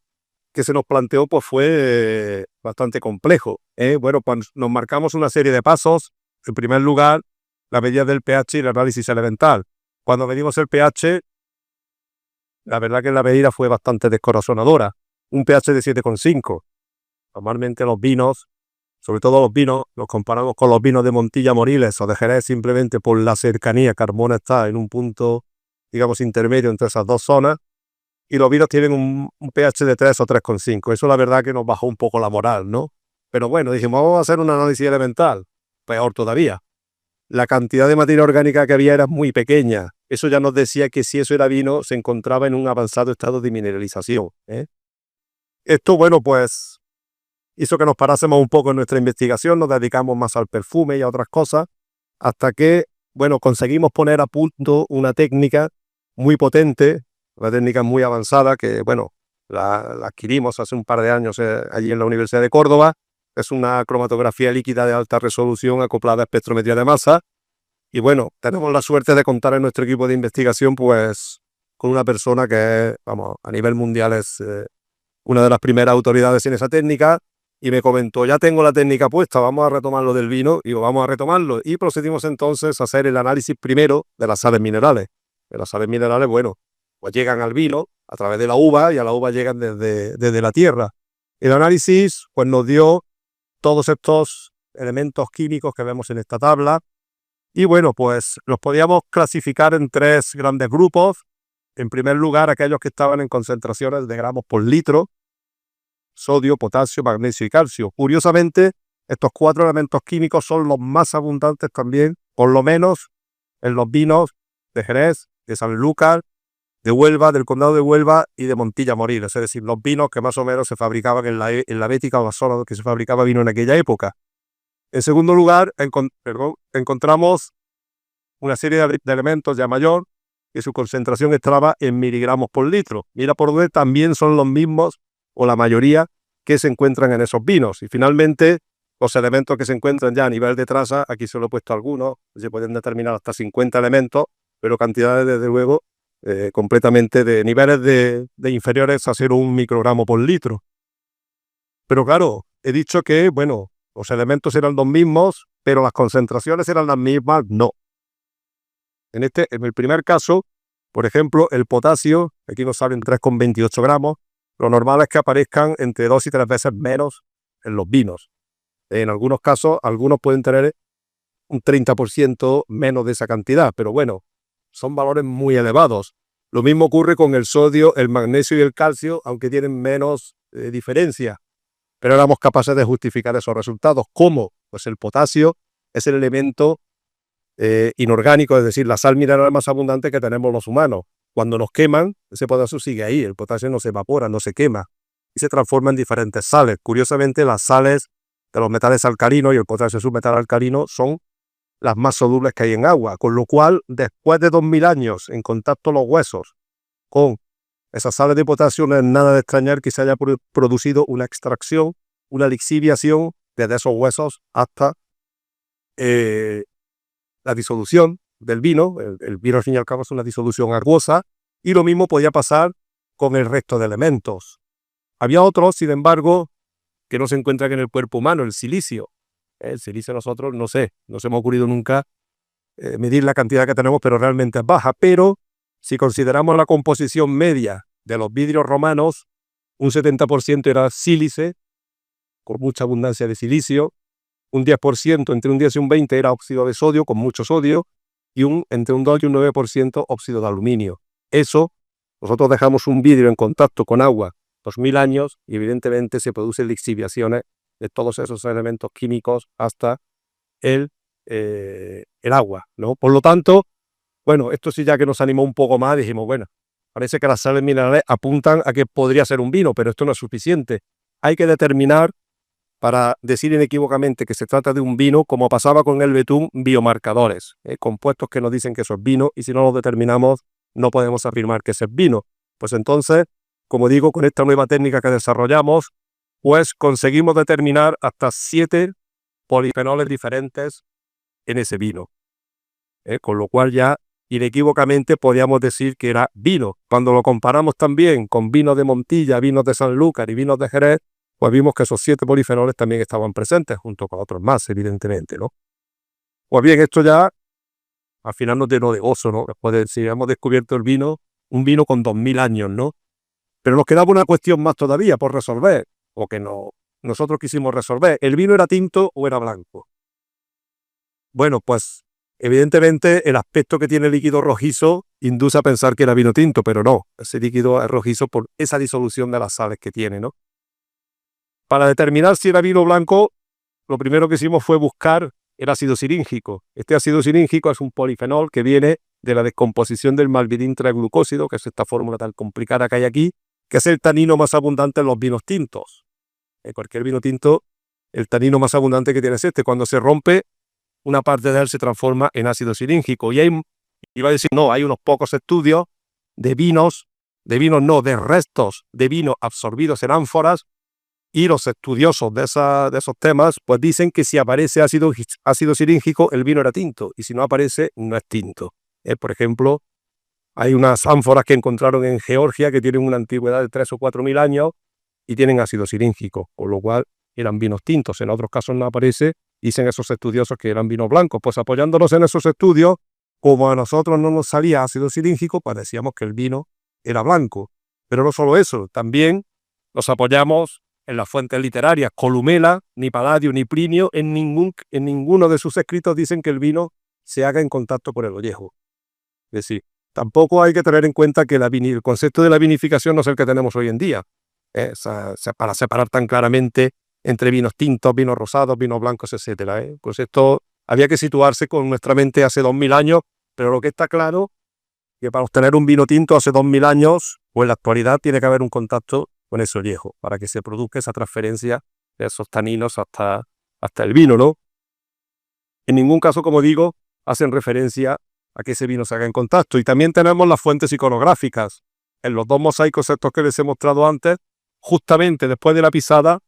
que se nos planteó pues fue bastante complejo. Bueno, pues nos marcamos una serie de pasos. En primer lugar, la medida del pH y el análisis elemental. Cuando medimos el pH, la verdad que la medida fue bastante descorazonadora. Un pH de 7,5. Normalmente los vinos, sobre todo los vinos, los comparamos con los vinos de Montilla Moriles o de Jerez simplemente por la cercanía. Carmona está en un punto, digamos, intermedio entre esas dos zonas. Y los vinos tienen un pH de 3 o 3,5. Eso la verdad que nos bajó un poco la moral, ¿no? Pero bueno, dijimos, vamos a hacer un análisis elemental. Peor todavía. La cantidad de materia orgánica que había era muy pequeña. Eso ya nos decía que si eso era vino, se encontraba en un avanzado estado de mineralización. Esto, bueno, pues hizo que nos parásemos un poco en nuestra investigación, nos dedicamos más al perfume y a otras cosas, hasta que, bueno, conseguimos poner a punto una técnica muy potente, una técnica muy avanzada que, bueno, la adquirimos hace un par de años allí en la Universidad de Córdoba. Es una cromatografía líquida de alta resolución acoplada a espectrometría de masa. Y bueno, tenemos la suerte de contar en nuestro equipo de investigación pues con una persona que, vamos, a nivel mundial es una de las primeras autoridades en esa técnica. Y me comentó, ya tengo la técnica puesta, vamos a retomar lo del vino. Y vamos a retomarlo. Y procedimos entonces a hacer el análisis primero de las sales minerales. De las sales minerales, bueno, pues llegan al vino a través de la uva y a la uva llegan desde la tierra. El análisis pues nos dio todos estos elementos químicos que vemos en esta tabla. Y bueno, pues los podíamos clasificar en 3 grandes grupos. En primer lugar, aquellos que estaban en concentraciones de gramos por litro: sodio, potasio, magnesio y calcio. Curiosamente, estos 4 elementos químicos son los más abundantes también, por lo menos en los vinos de Jerez, de Sanlúcar, de Huelva, del Condado de Huelva y de Montilla Moriles. Es decir, los vinos que más o menos se fabricaban en la Bética o la zona que se fabricaba vino en aquella época. En segundo lugar, encontramos una serie de elementos ya mayor que su concentración estaba en miligramos por litro. Mira por dónde también son los mismos, o la mayoría, que se encuentran en esos vinos. Y finalmente, los elementos que se encuentran ya a nivel de traza, aquí se lo he puesto algunos, se pueden determinar hasta 50 elementos, pero cantidades desde luego completamente de niveles de inferiores a 0,1 microgramo por litro. Pero claro, he dicho que, bueno, los elementos eran los mismos, pero las concentraciones eran las mismas, no. En el primer caso, por ejemplo, el potasio, aquí nos salen 3,28 gramos, lo normal es que aparezcan entre 2 y 3 veces menos en los vinos. En algunos casos, algunos pueden tener un 30% menos de esa cantidad, pero bueno, son valores muy elevados. Lo mismo ocurre con el sodio, el magnesio y el calcio, aunque tienen menos diferencia. Pero éramos capaces de justificar esos resultados. ¿Cómo? Pues el potasio es el elemento inorgánico, es decir, la sal mineral más abundante que tenemos los humanos. Cuando nos queman, ese potasio sigue ahí, el potasio no se evapora, no se quema y se transforma en diferentes sales. Curiosamente, las sales de los metales alcalinos, y el potasio es un metal alcalino, son las más solubles que hay en agua, con lo cual, después de 2000 años en contacto los huesos con esas sales de potasio, no es nada de extrañar que se haya producido una extracción, una lixiviación desde esos huesos hasta la disolución del vino. El vino, al fin y al cabo, es una disolución acuosa, y lo mismo podía pasar con el resto de elementos. Había otros, sin embargo, que no se encuentran en el cuerpo humano, el silicio. El silicio nosotros, no sé, no se me ha ocurrido nunca medir la cantidad que tenemos, pero realmente es baja. Pero si consideramos la composición media de los vidrios romanos, un 70% era sílice, con mucha abundancia de silicio. Un 10%, entre un 10 y un 20, era óxido de sodio, con mucho sodio, y entre un 2 y un 9% óxido de aluminio. Eso, nosotros dejamos un vidrio en contacto con agua 2000 años y evidentemente se producen lixiviaciones de todos esos elementos químicos hasta el agua, ¿no? Por lo tanto, bueno, esto sí ya que nos animó un poco más, dijimos, bueno, parece que las sales minerales apuntan a que podría ser un vino, pero esto no es suficiente. Hay que determinar, para decir inequívocamente que se trata de un vino, como pasaba con el betún, biomarcadores, compuestos que nos dicen que eso es vino, y si no los determinamos no podemos afirmar que ese es vino. Pues entonces, como digo, con esta nueva técnica que desarrollamos, pues conseguimos determinar hasta 7 polifenoles diferentes en ese vino. Con lo cual ya inequívocamente podíamos decir que era vino. Cuando lo comparamos también con vinos de Montilla, vinos de Sanlúcar y vinos de Jerez, pues vimos que esos 7 polifenoles también estaban presentes, junto con otros más, evidentemente, ¿no? Pues bien, esto ya al final nos llenó de gozo, ¿no? Después de decir, hemos descubierto el vino, un vino con 2000 años, ¿no? Pero nos quedaba una cuestión más todavía por resolver, o que no, nosotros quisimos resolver. ¿El vino era tinto o era blanco? Bueno, pues evidentemente el aspecto que tiene el líquido rojizo induce a pensar que era vino tinto, pero no, ese líquido es rojizo por esa disolución de las sales que tiene, ¿no? Para determinar si era vino blanco, lo primero que hicimos fue buscar el ácido silíngico. Este ácido silíngico es un polifenol que viene de la descomposición del malvidín triglucósido, que es esta fórmula tan complicada que hay aquí, que es el tanino más abundante en los vinos tintos. En cualquier vino tinto, el tanino más abundante que tiene es este. Cuando se rompe, una parte de él se transforma en ácido silíngico. Y iba a decir, no, hay unos pocos estudios de de restos de vino absorbidos en ánforas, y los estudiosos de esos temas pues dicen que si aparece ácido silíngico, el vino era tinto, y si no aparece, no es tinto. Por ejemplo, hay unas ánforas que encontraron en Georgia que tienen una antigüedad de 3 o 4 mil años y tienen ácido silíngico, con lo cual eran vinos tintos. En otros casos no aparece, dicen esos estudiosos que eran vinos blancos. Pues apoyándonos en esos estudios, como a nosotros no nos salía ácido silíngico, pues decíamos que el vino era blanco. Pero no solo eso, también nos apoyamos en las fuentes literarias. Columela, ni Palladio, ni Plinio, en ninguno de sus escritos dicen que el vino se haga en contacto con el ollejo. Es decir, tampoco hay que tener en cuenta que el concepto de la vinificación no es el que tenemos hoy en día, para separar tan claramente entre vinos tintos, vinos rosados, vinos blancos, etcétera. Pues esto había que situarse con nuestra mente hace 2000 años, pero lo que está claro es que para obtener un vino tinto hace 2000 años, o en la actualidad, tiene que haber un contacto con ese ollejo, para que se produzca esa transferencia de esos taninos hasta el vino, ¿no? En ningún caso, como digo, hacen referencia a que ese vino se haga en contacto. Y también tenemos las fuentes iconográficas. En los 2 mosaicos estos que les he mostrado antes, justamente después de la pisada,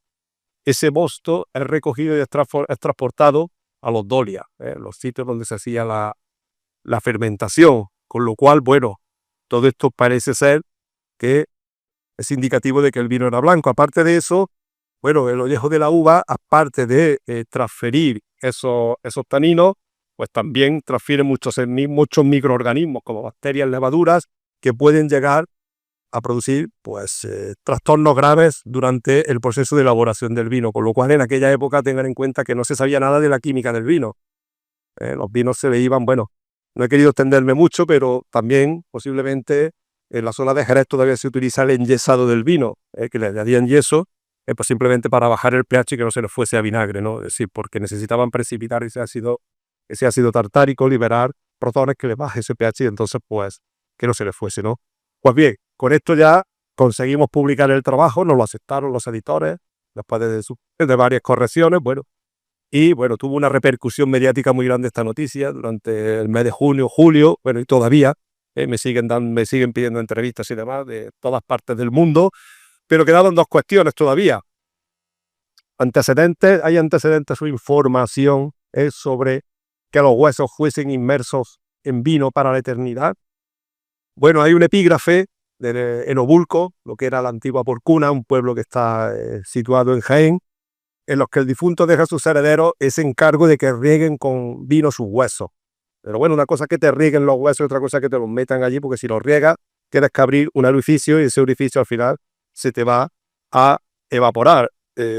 ese mosto es recogido y es transportado a los dolias, los sitios donde se hacía la fermentación. Con lo cual, bueno, todo esto parece ser que es indicativo de que el vino era blanco. Aparte de eso, bueno, el ollejo de la uva, aparte de transferir esos taninos, pues también transfiere muchos microorganismos como bacterias, levaduras, que pueden llegar a producir pues trastornos graves durante el proceso de elaboración del vino, con lo cual en aquella época tengan en cuenta que no se sabía nada de la química del vino. Los vinos se veían, bueno, no he querido extenderme mucho, pero también posiblemente en la zona de Jerez todavía se utiliza el enyesado del vino, que le añadían yeso, pues simplemente para bajar el pH y que no se les fuese a vinagre, ¿no? Es decir, porque necesitaban precipitar ese ácido tartárico, liberar protones que le baje ese pH y entonces pues que no se les fuese, ¿no? Pues bien, con esto ya conseguimos publicar el trabajo, nos lo aceptaron los editores, después de varias correcciones, bueno, y bueno, tuvo una repercusión mediática muy grande esta noticia durante el mes de junio, julio, bueno, y todavía me siguen pidiendo entrevistas y demás de todas partes del mundo, pero quedaban 2 cuestiones todavía. Hay antecedentes o información sobre que los huesos fuesen inmersos en vino para la eternidad. Bueno, hay un epígrafe en Obulco, lo que era la antigua Porcuna, un pueblo que está situado en Jaén, en los que el difunto deja a sus herederos ese encargo de que rieguen con vino sus huesos. Pero bueno, una cosa es que te rieguen los huesos y otra cosa es que te los metan allí, porque si los riegas, tienes que abrir un orificio y ese orificio al final se te va a evaporar.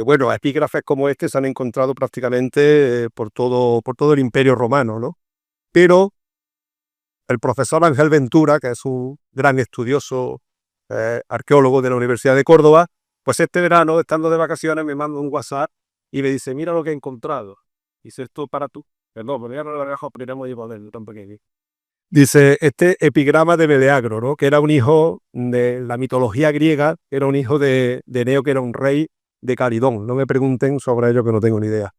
Bueno, epígrafes como este se han encontrado prácticamente por todo el Imperio Romano, ¿no? Pero el profesor Ángel Ventura, que es un gran estudioso arqueólogo de la Universidad de Córdoba, pues este verano, estando de vacaciones, me manda un WhatsApp y me dice, mira lo que he encontrado. Dice, esto para tú. Perdón, pero ya no lo dejo, primero y ponerlo tan pequeño. Dice, este epigrama de Meleagro, ¿no? Que era un hijo de la mitología griega, era un hijo de Eneo, que era un rey de Calidón. No me pregunten sobre ello, que no tengo ni idea.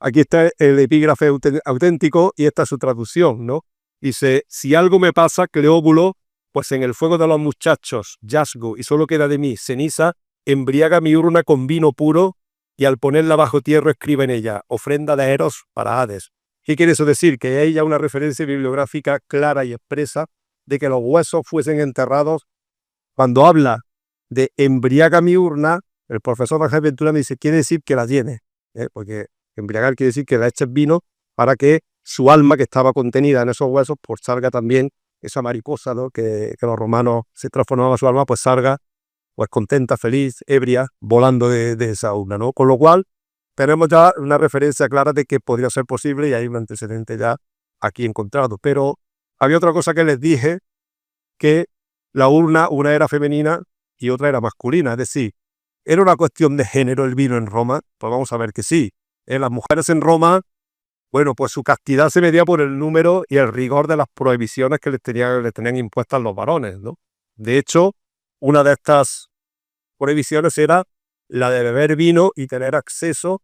Aquí está el epígrafe auténtico y esta es su traducción, ¿no? Dice, si algo me pasa, Cleóbulo, pues en el fuego de los muchachos yazgo y solo queda de mí ceniza, embriaga mi urna con vino puro y al ponerla bajo tierra escribe en ella, ofrenda de Eros para Hades. ¿Qué quiere eso decir? Que hay ya una referencia bibliográfica clara y expresa de que los huesos fuesen enterrados. Cuando habla de embriaga mi urna, el profesor Ángel Ventura me dice, quiere decir que la llene, porque embriagar quiere decir que la eches vino para que su alma, que estaba contenida en esos huesos, pues salga también esa mariposa, ¿no? que los romanos se transformaban su alma, pues salga pues contenta, feliz, ebria, volando de esa urna, ¿no? Con lo cual tenemos ya una referencia clara de que podría ser posible y hay un antecedente ya aquí encontrado. Pero había otra cosa que les dije, que la urna, una era femenina y otra era masculina, es decir, ¿era una cuestión de género el vino en Roma? Pues vamos a ver que sí. Las mujeres en Roma, bueno, pues su castidad se medía por el número y el rigor de las prohibiciones que les tenían impuestas los varones, ¿no? De hecho, una de estas prohibiciones era la de beber vino y tener acceso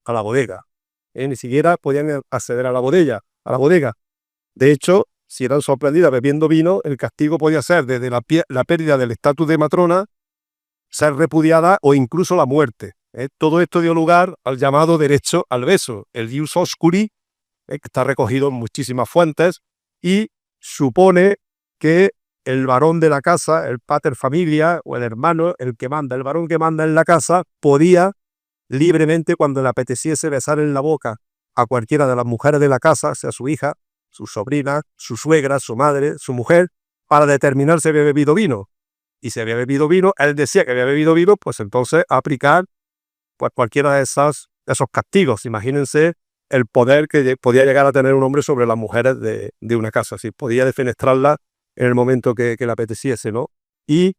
a la bodega. Ni siquiera podían acceder a la bodega. De hecho, si eran sorprendidas bebiendo vino, el castigo podía ser desde la pérdida del estatus de matrona, ser repudiada o incluso la muerte. Todo esto dio lugar al llamado derecho al beso, el ius oscuri, que está recogido en muchísimas fuentes y supone que el varón de la casa, el pater familia o el hermano, el varón que manda en la casa, podía libremente, cuando le apeteciese, besar en la boca a cualquiera de las mujeres de la casa, sea su hija, su sobrina, su suegra, su madre, su mujer, para determinar si había bebido vino. Y si había bebido vino, él decía que había bebido vino, pues entonces aplicar pues cualquiera de esos castigos. Imagínense el poder que podía llegar a tener un hombre sobre las mujeres de una casa. Si podía defenestrarla en el momento que le apeteciese, ¿no? Y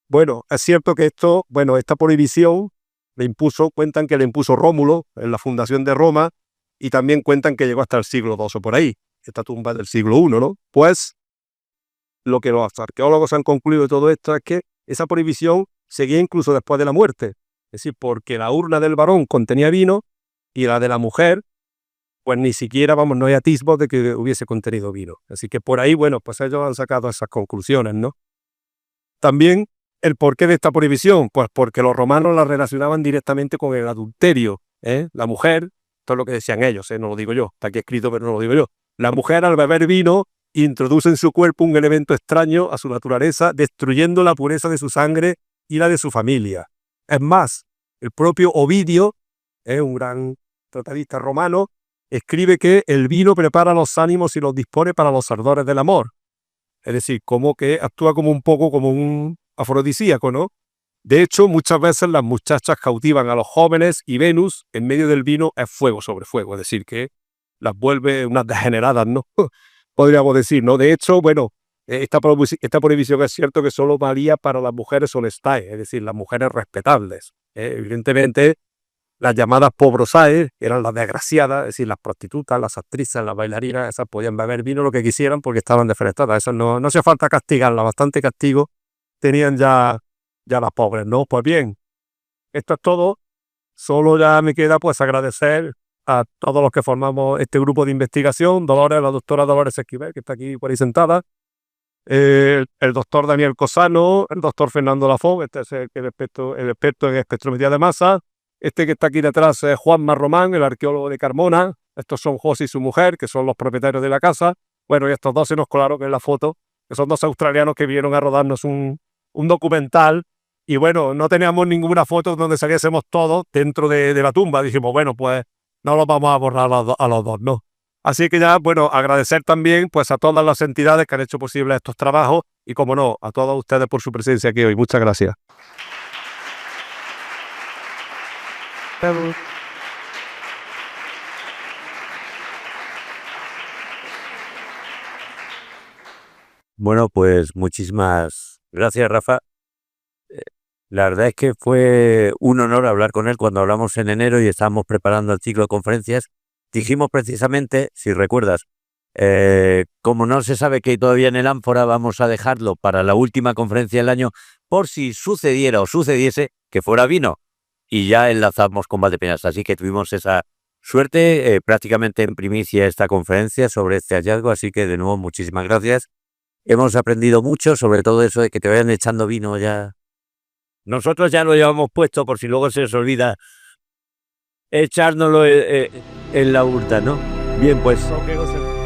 bueno, es cierto que esta prohibición cuentan que le impuso Rómulo en la fundación de Roma, y también cuentan que llegó hasta el siglo II o por ahí. Esta tumba es del siglo I, ¿no? Pues lo que los arqueólogos han concluido de todo esto es que esa prohibición seguía incluso después de la muerte. Es decir, porque la urna del varón contenía vino y la de la mujer, pues ni siquiera, no hay atisbos de que hubiese contenido vino. Así que por ahí, bueno, pues ellos han sacado esas conclusiones, ¿no? También, ¿el porqué de esta prohibición? Pues porque los romanos la relacionaban directamente con el adulterio. La mujer, esto es lo que decían ellos, no lo digo yo, está aquí escrito pero no lo digo yo. La mujer al beber vino introduce en su cuerpo un elemento extraño a su naturaleza, destruyendo la pureza de su sangre y la de su familia. Es más, el propio Ovidio, un gran tratadista romano, escribe que el vino prepara los ánimos y los dispone para los ardores del amor. Es decir, como que actúa como un poco como un afrodisíaco, ¿no? De hecho, muchas veces las muchachas cautivan a los jóvenes y Venus, en medio del vino, es fuego sobre fuego. Es decir, que las vuelve unas degeneradas, ¿no? Podríamos decir, ¿no? De hecho, bueno, esta prohibición es cierto que solo valía para las mujeres honestae, es decir, las mujeres respetables. Evidentemente, las llamadas pobrosae eran las desgraciadas, es decir, las prostitutas, las actrices, las bailarinas, esas podían beber vino lo que quisieran porque estaban defenestradas. Esas no hacía falta castigarlas, bastante castigo tenían ya las pobres, ¿no? Pues bien, esto es todo. Solo ya me queda pues agradecer a todos los que formamos este grupo de investigación, la doctora Dolores Esquivel, que está aquí por ahí sentada, el doctor Daniel Cosano, el doctor Fernando Lafón, este es el experto en espectrometría de masa, este que está aquí detrás es Juanma Román, el arqueólogo de Carmona, estos son José y su mujer, que son los propietarios de la casa. Bueno, y estos dos se nos colaron en la foto, que son dos australianos que vinieron a rodarnos un documental. Y bueno, no teníamos ninguna foto donde saliésemos todos dentro de la tumba. Dijimos, bueno, pues no los vamos a borrar a los dos, ¿no? Así que ya, bueno, agradecer también pues a todas las entidades que han hecho posible estos trabajos y, como no, a todos ustedes por su presencia aquí hoy. Muchas gracias. Bueno, pues muchísimas gracias, Rafa. La verdad es que fue un honor hablar con él cuando hablamos en enero y estábamos preparando el ciclo de conferencias. Dijimos precisamente, si recuerdas, como no se sabe qué hay todavía en el ánfora, vamos a dejarlo para la última conferencia del año por si sucediera o sucediese que fuera vino. Y ya enlazamos con Valdepeñas. Así que tuvimos esa suerte, prácticamente en primicia, esta conferencia sobre este hallazgo. Así que de nuevo, muchísimas gracias. Hemos aprendido mucho, sobre todo eso de que te vayan echando vino ya. Nosotros ya lo llevamos puesto por si luego se les olvida echárnoslo en la hurta, ¿no? Bien, pues Ok, José.